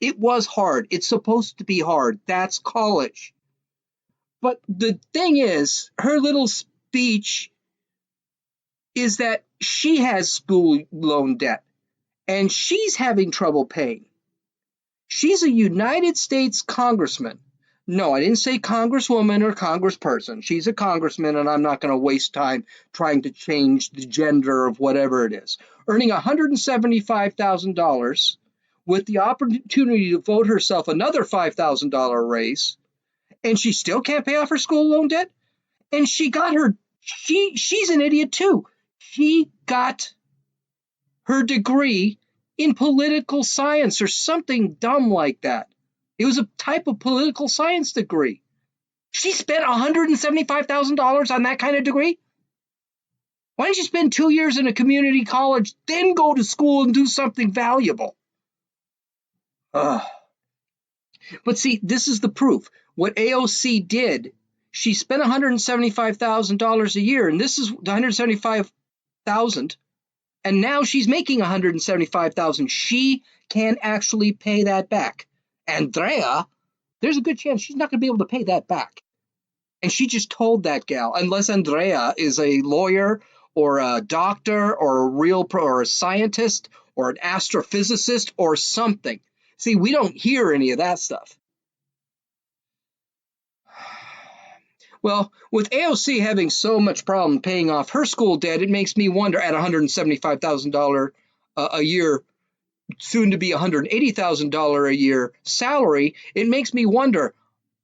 It was hard. It's supposed to be hard. That's college. But the thing is, her little speech is that she has school loan debt, and she's having trouble paying. She's a United States congressman. No, I didn't say congresswoman or congressperson. She's a congressman, and I'm not going to waste time trying to change the gender of whatever it is. Earning $175,000 with the opportunity to vote herself another $5,000 raise, and she still can't pay off her school loan debt? And she's an idiot too. She got her degree in political science or something dumb like that. It was a type of political science degree. She spent $175,000 on that kind of degree? Why don't you spend 2 years in a community college, then go to school and do something valuable? But see, this is the proof. What AOC did, she spent $175,000 a year, and this is the $175,000, and now she's making $175,000. She can actually pay that back. Andrea, there's a good chance she's not going to be able to pay that back. And she just told that gal, unless Andrea is a lawyer or a doctor or or a scientist or an astrophysicist or something. See, we don't hear any of that stuff. Well, with AOC having so much problem paying off her school debt, it makes me wonder, at $175,000 a year, soon to be $180,000 a year salary, it makes me wonder,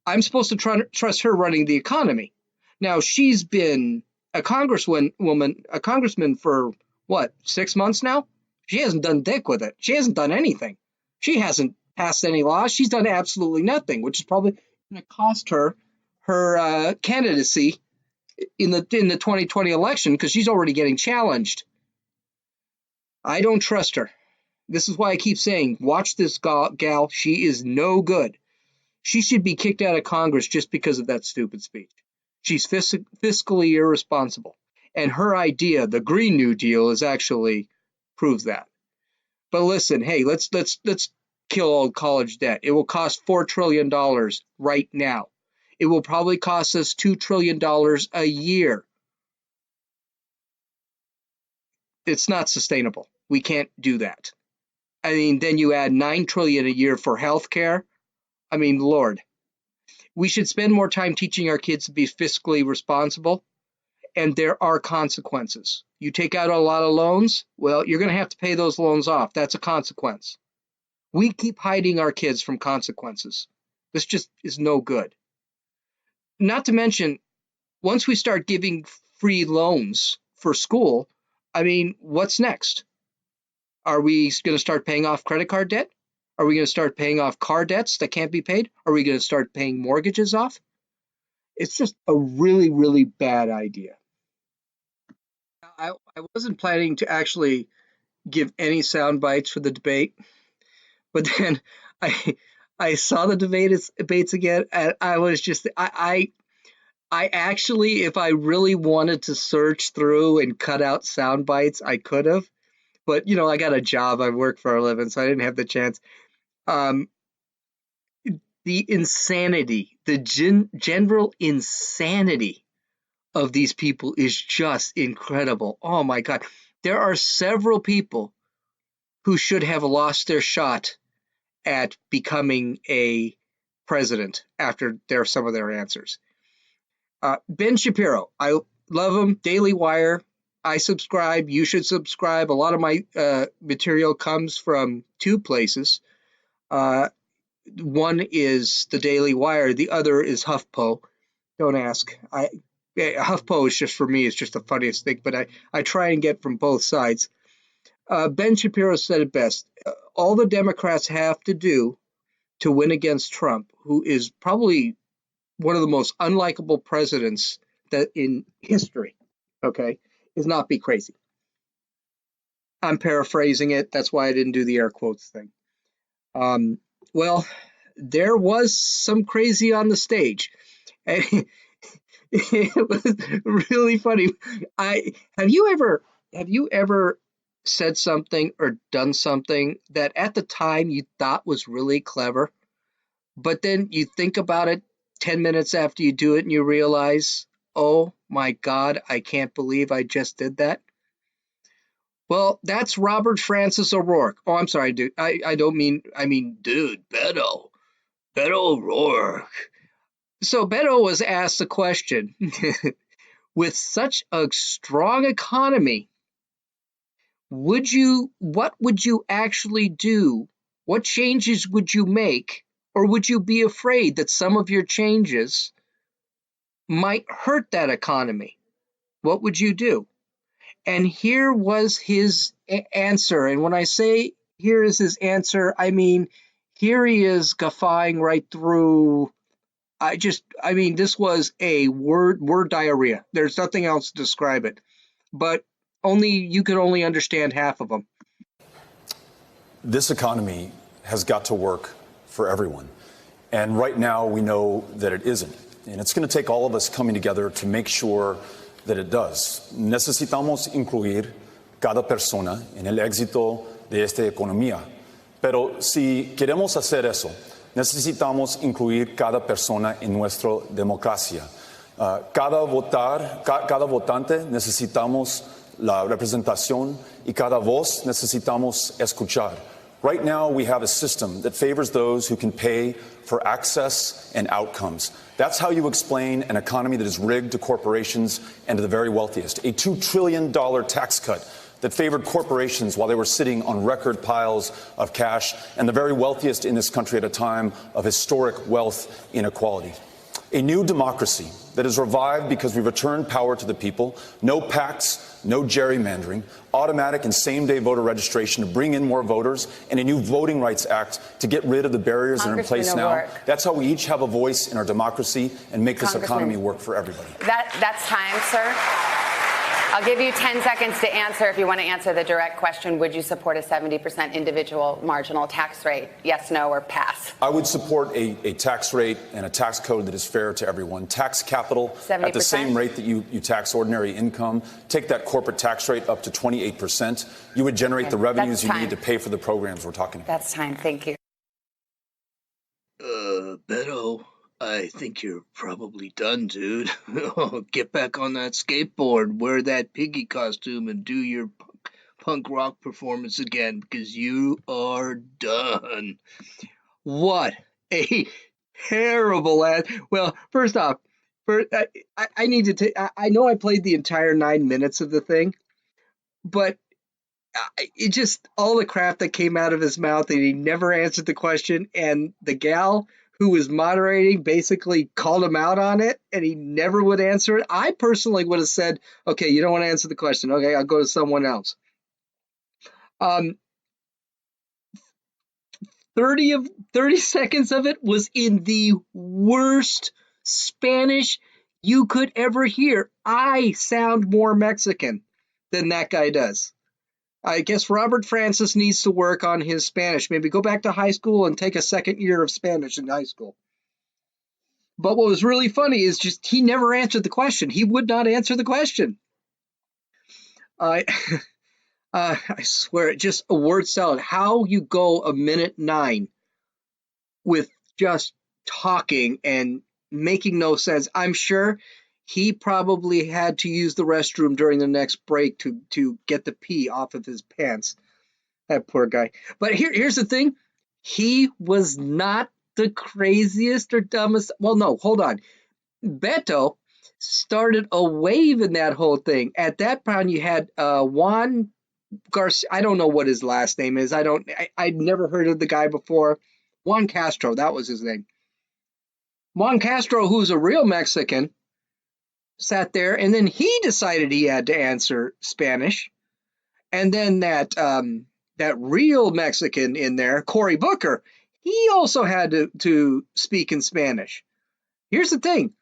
I'm supposed to trust her running the economy. Now, she's been a congressman for, 6 months now? She hasn't done dick with it. She hasn't done anything. She hasn't passed any laws. She's done absolutely nothing, which is probably going to cost her candidacy in the 2020 election, because she's already getting challenged. I don't trust her. This is why I keep saying, watch this gal. She is no good. She should be kicked out of Congress just because of that stupid speech. She's fiscally irresponsible. And her idea, the Green New Deal, proves that. But listen, hey, let's kill all college debt. It will cost $4 trillion right now. It will probably cost us $2 trillion a year. It's not sustainable. We can't do that. I mean, then you add $9 trillion a year for healthcare. I mean, Lord, we should spend more time teaching our kids to be fiscally responsible and there are consequences. You take out a lot of loans, well, you're going to have to pay those loans off. That's a consequence. We keep hiding our kids from consequences. This just is no good. Not to mention, once we start giving free loans for school, I mean, what's next? Are we going to start paying off credit card debt? Are we going to start paying off car debts that can't be paid? Are we going to start paying mortgages off? It's just a really, really bad idea. I wasn't planning to actually give any sound bites for the debate, but then I saw the debates again, and I was just I actually, if I really wanted to search through and cut out sound bites, I could have. But I got a job. I work for a living, so I didn't have the chance. The insanity, the general insanity of these people is just incredible. Oh my God. There are several people who should have lost their shot at becoming a president after some of their answers. Ben Shapiro, I love him. Daily Wire, I subscribe. You should subscribe. A lot of my material comes from two places. One is the Daily Wire. The other is HuffPo. Don't ask. HuffPo is just, for me, it's just the funniest thing, but I try and get from both sides. Ben Shapiro said it best. All the Democrats have to do to win against Trump, who is probably one of the most unlikable presidents that in history, okay, is not be crazy. I'm paraphrasing it. That's why I didn't do the air quotes thing. Well, there was some crazy on the stage. And it was really funny. Have you ever said something or done something that at the time you thought was really clever, but then you think about it 10 minutes after you do it and you realize, oh my God, I can't believe I just did that? Well, that's Robert Francis O'Rourke. Oh, I'm sorry, dude. I mean, dude, Beto O'Rourke. So Beto was asked a question. With such a strong economy, what would you actually do? What changes would you make? Or would you be afraid that some of your changes might hurt that economy? What would you do? And here was his answer. And when I say here is his answer, I mean, here he is guffawing right through. This was a word diarrhea. There's nothing else to describe it. But you could only understand half of them. This economy has got to work for everyone. And right now we know that it isn't. And it's going to take all of us coming together to make sure that it does. Necesitamos incluir cada persona en el éxito de esta economía. Pero si queremos hacer eso, necesitamos incluir cada persona en nuestra democracia. Cada votante necesitamos la representación y cada voz necesitamos escuchar. Right now, we have a system that favors those who can pay for access and outcomes. That's how you explain an economy that is rigged to corporations and to the very wealthiest. A $2 trillion tax cut that favored corporations while they were sitting on record piles of cash, and the very wealthiest in this country at a time of historic wealth inequality. A new democracy that is revived because we returned power to the people, no PACs, no gerrymandering, automatic and same-day voter registration to bring in more voters, and a new Voting Rights Act to get rid of the barriers that are in place now. That's how we each have a voice in our democracy and make this economy work for everybody. That's time, sir. I'll give you 10 seconds to answer. If you want to answer the direct question, would you support a 70% individual marginal tax rate? Yes, no, or pass? I would support a tax rate and a tax code that is fair to everyone. Tax capital 70%? At the same rate that you tax ordinary income. Take that corporate tax rate up to 28%. You would generate the revenues you need to pay for the programs we're talking about. That's time. Thank you. Beto, I think you're probably done, dude. Get back on that skateboard, wear that piggy costume, and do your punk rock performance again, because you are done. What a terrible ad. Well, first off, I need to take. I know I played the entire 9 minutes of the thing, but it just all the crap that came out of his mouth, and he never answered the question. And the gal who was moderating basically called him out on it, and he never would answer it. I personally would have said, "Okay, you don't want to answer the question. Okay, I'll go to someone else." Um, 30 seconds of it was in the worst Spanish you could ever hear. I sound more Mexican than that guy does. I guess Robert Francis needs to work on his Spanish. Maybe go back to high school and take a second year of Spanish in high school. But what was really funny is just he never answered the question. He would not answer the question. I I swear, just a word salad. How you go a minute 9 with just talking and making no sense. I'm sure he probably had to use the restroom during the next break to get the pee off of his pants. That poor guy. But here's the thing. He was not the craziest or dumbest. Well, no, hold on. Beto started a wave in that whole thing. At that point, you had Juan Garcia. I don't know what his last name is. I'd never heard of the guy before. Juan Castro, that was his name. Juan Castro, who's a real Mexican, sat there, and then he decided he had to answer Spanish. And then that real Mexican in there, Cory Booker, he also had to speak in Spanish. Here's the thing.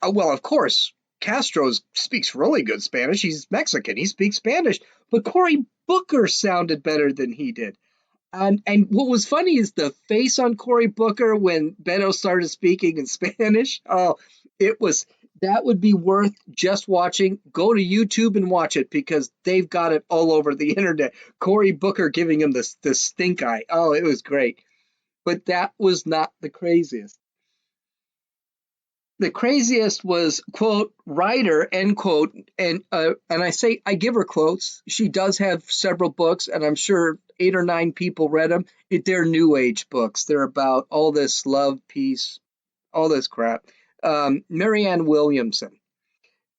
Well, of course, Castro speaks really good Spanish. He's Mexican. He speaks Spanish. But Cory Booker sounded better than he did. And what was funny is the face on Cory Booker when Beto started speaking in Spanish. Oh, that would be worth just watching. Go to YouTube and watch it because they've got it all over the internet. Cory Booker giving him the stink eye. Oh, it was great. But that was not the craziest. The craziest was, quote, writer, end quote. And I give her quotes. She does have several books, and I'm sure 8 or 9 people read them. They're new age books. They're about all this love, peace, all this crap. Marianne Williamson.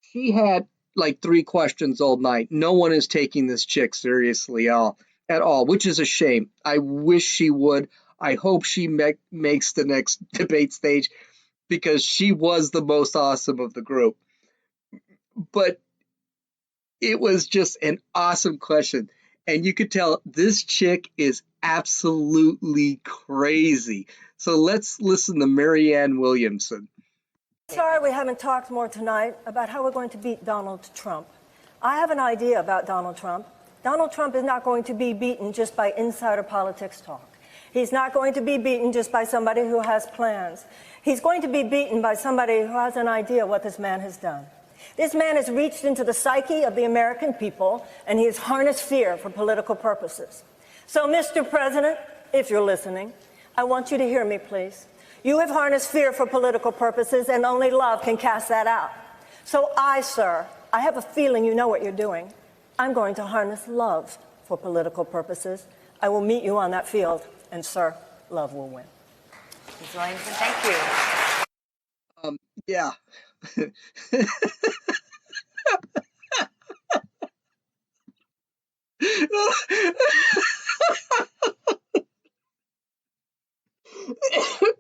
She had like 3 questions all night. No one is taking this chick seriously at all, which is a shame. I wish she would. I hope she makes the next debate stage because she was the most awesome of the group. But it was just an awesome question. And you could tell this chick is absolutely crazy. So let's listen to Marianne Williamson. Sorry we haven't talked more tonight about how we're going to beat Donald Trump. I have an idea about Donald Trump. Donald Trump is not going to be beaten just by insider politics talk. He's not going to be beaten just by somebody who has plans. He's going to be beaten by somebody who has an idea what this man has done. This man has reached into the psyche of the American people, and he has harnessed fear for political purposes. So, Mr. President, if you're listening, I want you to hear me, please. You have harnessed fear for political purposes, and only love can cast that out. So sir, I have a feeling you know what you're doing. I'm going to harness love for political purposes. I will meet you on that field, and, sir, love will win. Ms. Williamson, thank you. Yeah.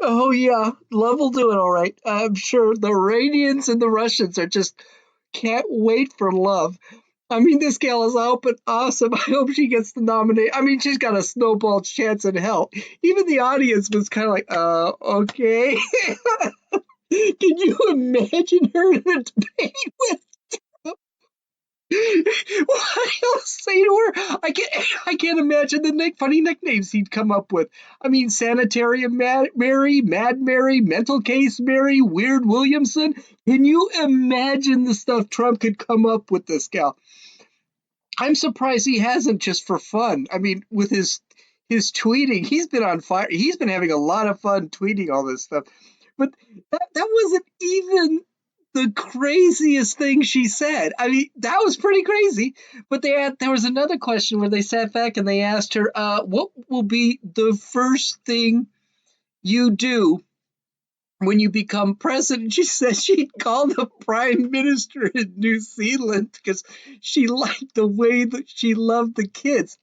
Oh, yeah. Love will do it all right. I'm sure the Iranians and the Russians are just can't wait for love. I mean, this gal is out, but awesome. I hope she gets the nomination. I mean, she's got a snowball chance in hell. Even the audience was kind of like, okay. Can you imagine her in a debate with Trump? What else say to her? I can't imagine the funny nicknames he'd come up with. I mean, Sanitarium Mary, Mad Mary, Mental Case Mary, Weird Williamson. Can you imagine the stuff Trump could come up with this gal? I'm surprised he hasn't just for fun. I mean, with his tweeting, he's been on fire. He's been having a lot of fun tweeting all this stuff. But that wasn't even the craziest thing she said. I mean, that was pretty crazy. But there was another question where they sat back and they asked her, what will be the first thing you do when you become president, she said she'd call the prime minister in New Zealand because she liked the way that she loved the kids.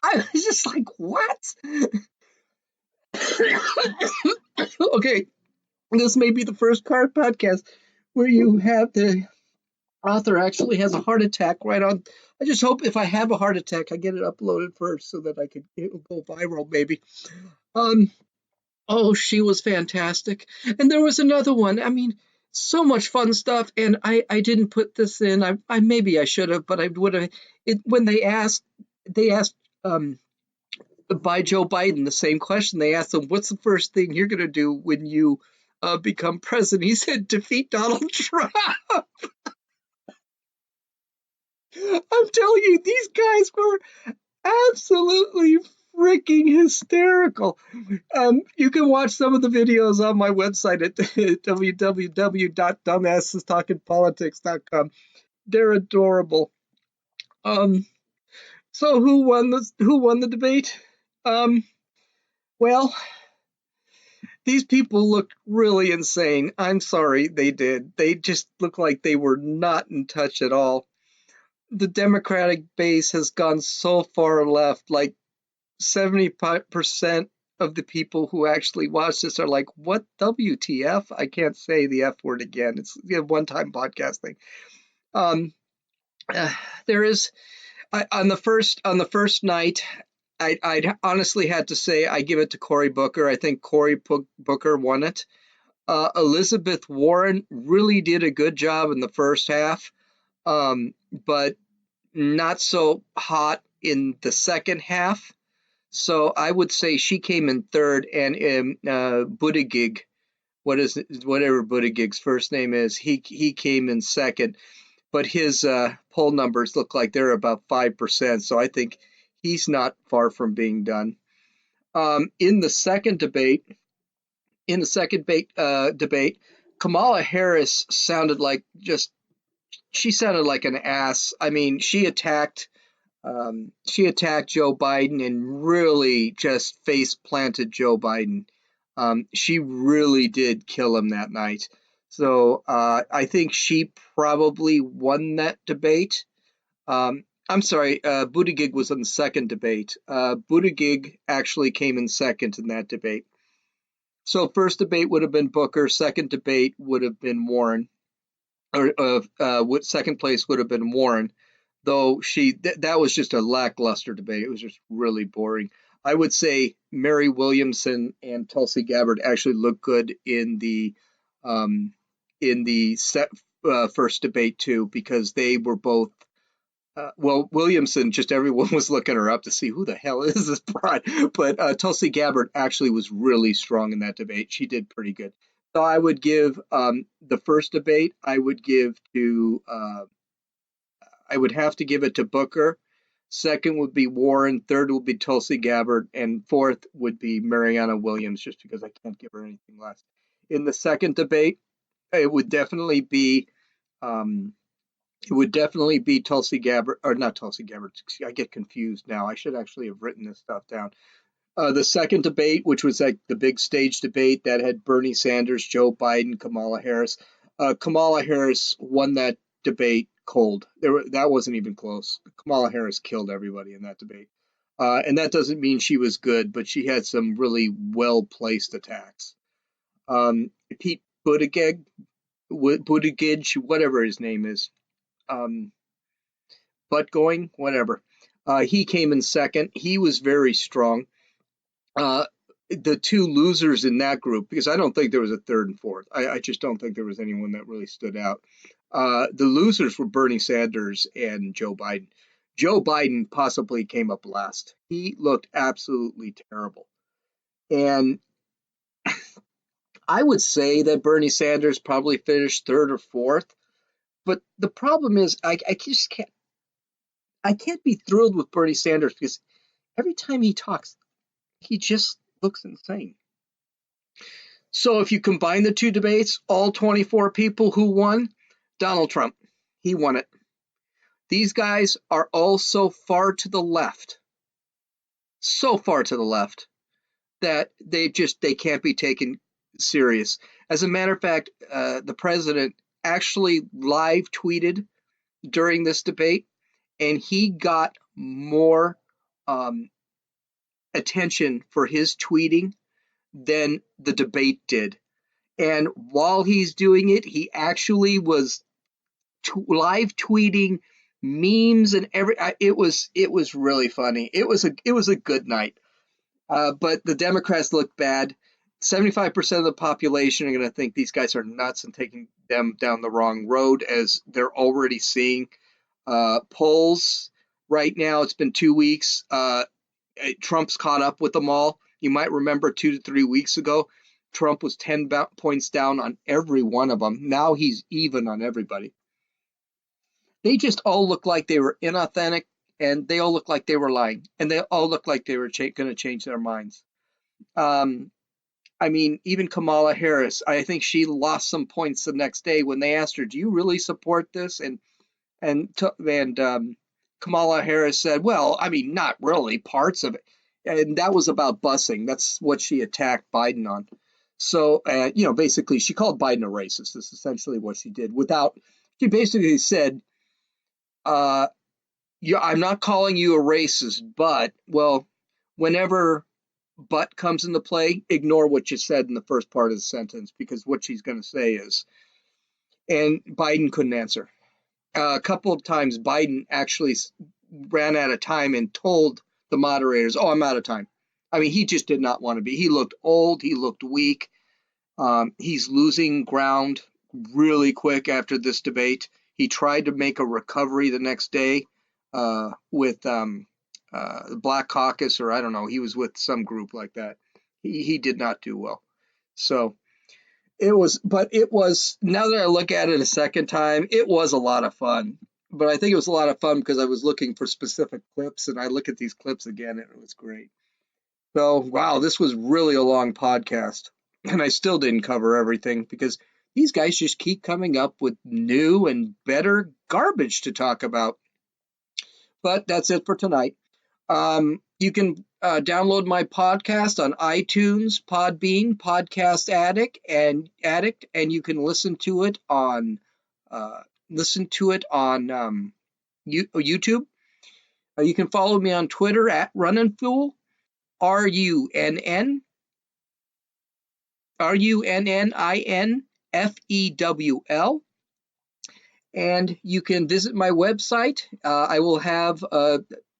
I was just like, what? Okay, this may be the first card podcast where you have the author actually has a heart attack right on. I just hope if I have a heart attack, I get it uploaded first so that it will go viral, maybe. Um, oh, she was fantastic. And there was another one. I mean, so much fun stuff. And I didn't put this in. I maybe I should have, but I would have. It when they asked by Joe Biden the same question. They asked him, "What's the first thing you're going to do when you become president?" He said, "Defeat Donald Trump." I'm telling you, these guys were absolutely freaking hysterical. You can watch some of the videos on my website at www.dumbassestalkingpolitics.com. They're adorable. So who won the debate? Well, these people look really insane. I'm sorry, they did. They just look like they were not in touch at all. The Democratic base has gone so far left, like 75% of the people who actually watch this are like, what WTF? I can't say the F word again. It's a one-time podcast thing. There is on the first night, I honestly had to say I give it to Cory Booker. I think Cory Booker won it. Elizabeth Warren really did a good job in the first half, but not so hot in the second half. So I would say she came in third, and Buttigieg, whatever Buttigieg's first name is, he came in second. But his poll numbers look like they're about 5%, so I think he's not far from being done. In the second debate, Kamala Harris sounded like an ass. I mean, she attacked Joe Biden and really just face planted Joe Biden. She really did kill him that night. So I think she probably won that debate. I'm sorry, Buttigieg was in the second debate. Buttigieg actually came in second in that debate. So first debate would have been Booker, second debate would have been Warren, or second place would have been Warren, though that was just a lackluster debate. It was just really boring. I would say Mary Williamson and Tulsi Gabbard actually looked good in the first debate too, because they were both. Williamson, just everyone was looking her up to see who the hell is this broad. But Tulsi Gabbard actually was really strong in that debate. She did pretty good. So I would give the first debate, I would have to give it to Booker. Second would be Warren. Third would be Tulsi Gabbard. And fourth would be Mariana Williams, just because I can't give her anything less. In the second debate, it would definitely be Tulsi Gabbard, or not Tulsi Gabbard. I get confused now. I should actually have written this stuff down. The second debate, which was like the big stage debate that had Bernie Sanders, Joe Biden, Kamala Harris. Kamala Harris won that debate cold. That wasn't even close. Kamala Harris killed everybody in that debate. And that doesn't mean she was good, but she had some really well-placed attacks. Pete Buttigieg, whatever his name is, whatever. He came in second. He was very strong. The two losers in that group, because I don't think there was a third and fourth. I just don't think there was anyone that really stood out. The losers were Bernie Sanders and Joe Biden. Joe Biden possibly came up last. He looked absolutely terrible. And I would say that Bernie Sanders probably finished third or fourth. But the problem is I just can't be thrilled with Bernie Sanders because every time he talks, he just looks insane. So if you combine the two debates, all 24 people who won, Donald Trump, he won it. These guys are all so far to the left, that they can't be taken serious. As a matter of fact, the president actually live tweeted during this debate, and he got more attention for his tweeting than the debate did. And while he's doing it, he actually was live tweeting memes and it was really funny. It was a good night. But the Democrats look bad. 75% of the population are going to think these guys are nuts and taking them down the wrong road, as they're already seeing. Polls right now, it's been 2 weeks. Trump's caught up with them all. You might remember 2 to 3 weeks ago, Trump was 10 points down on every one of them. Now he's even on everybody. They just all look like they were inauthentic, and they all look like they were lying, and they all look like they were going to change their minds. I mean, even Kamala Harris, I think she lost some points the next day when they asked her, "Do you really support this?" And Kamala Harris said, "Well, I mean, not really, parts of it." And that was about busing. That's what she attacked Biden on. So, basically, she called Biden a racist. That's essentially what she did. She basically said, I'm not calling you a racist, but, well, whenever but comes into play, ignore what you said in the first part of the sentence, because what she's going to say is, and Biden couldn't answer. A couple of times, Biden actually ran out of time and told the moderators, "Oh, I'm out of time." I mean, he just did not want to be. He looked old. He looked weak. He's losing ground really quick after this debate. He tried to make a recovery the next day with the Black Caucus, or I don't know. He was with some group like that. He did not do well. So it was, now that I look at it a second time, it was a lot of fun. But I think it was a lot of fun because I was looking for specific clips, and I look at these clips again, and it was great. So, wow, this was really a long podcast, and I still didn't cover everything because these guys just keep coming up with new and better garbage to talk about. But that's it for tonight. You can download my podcast on iTunes, Podbean, Podcast Addict, and you can listen to it on YouTube. You can follow me on Twitter at RunninFool, RUNNINFEWL. And you can visit my website. I will have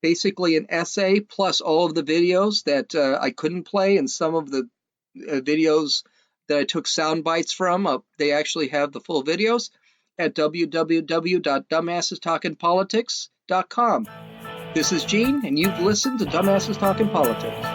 basically an essay plus all of the videos that I couldn't play, and some of the videos that I took sound bites from. They actually have the full videos at www.dumbassestalkingpolitics.com. This is Gene, and you've listened to Dumbasses Talking Politics.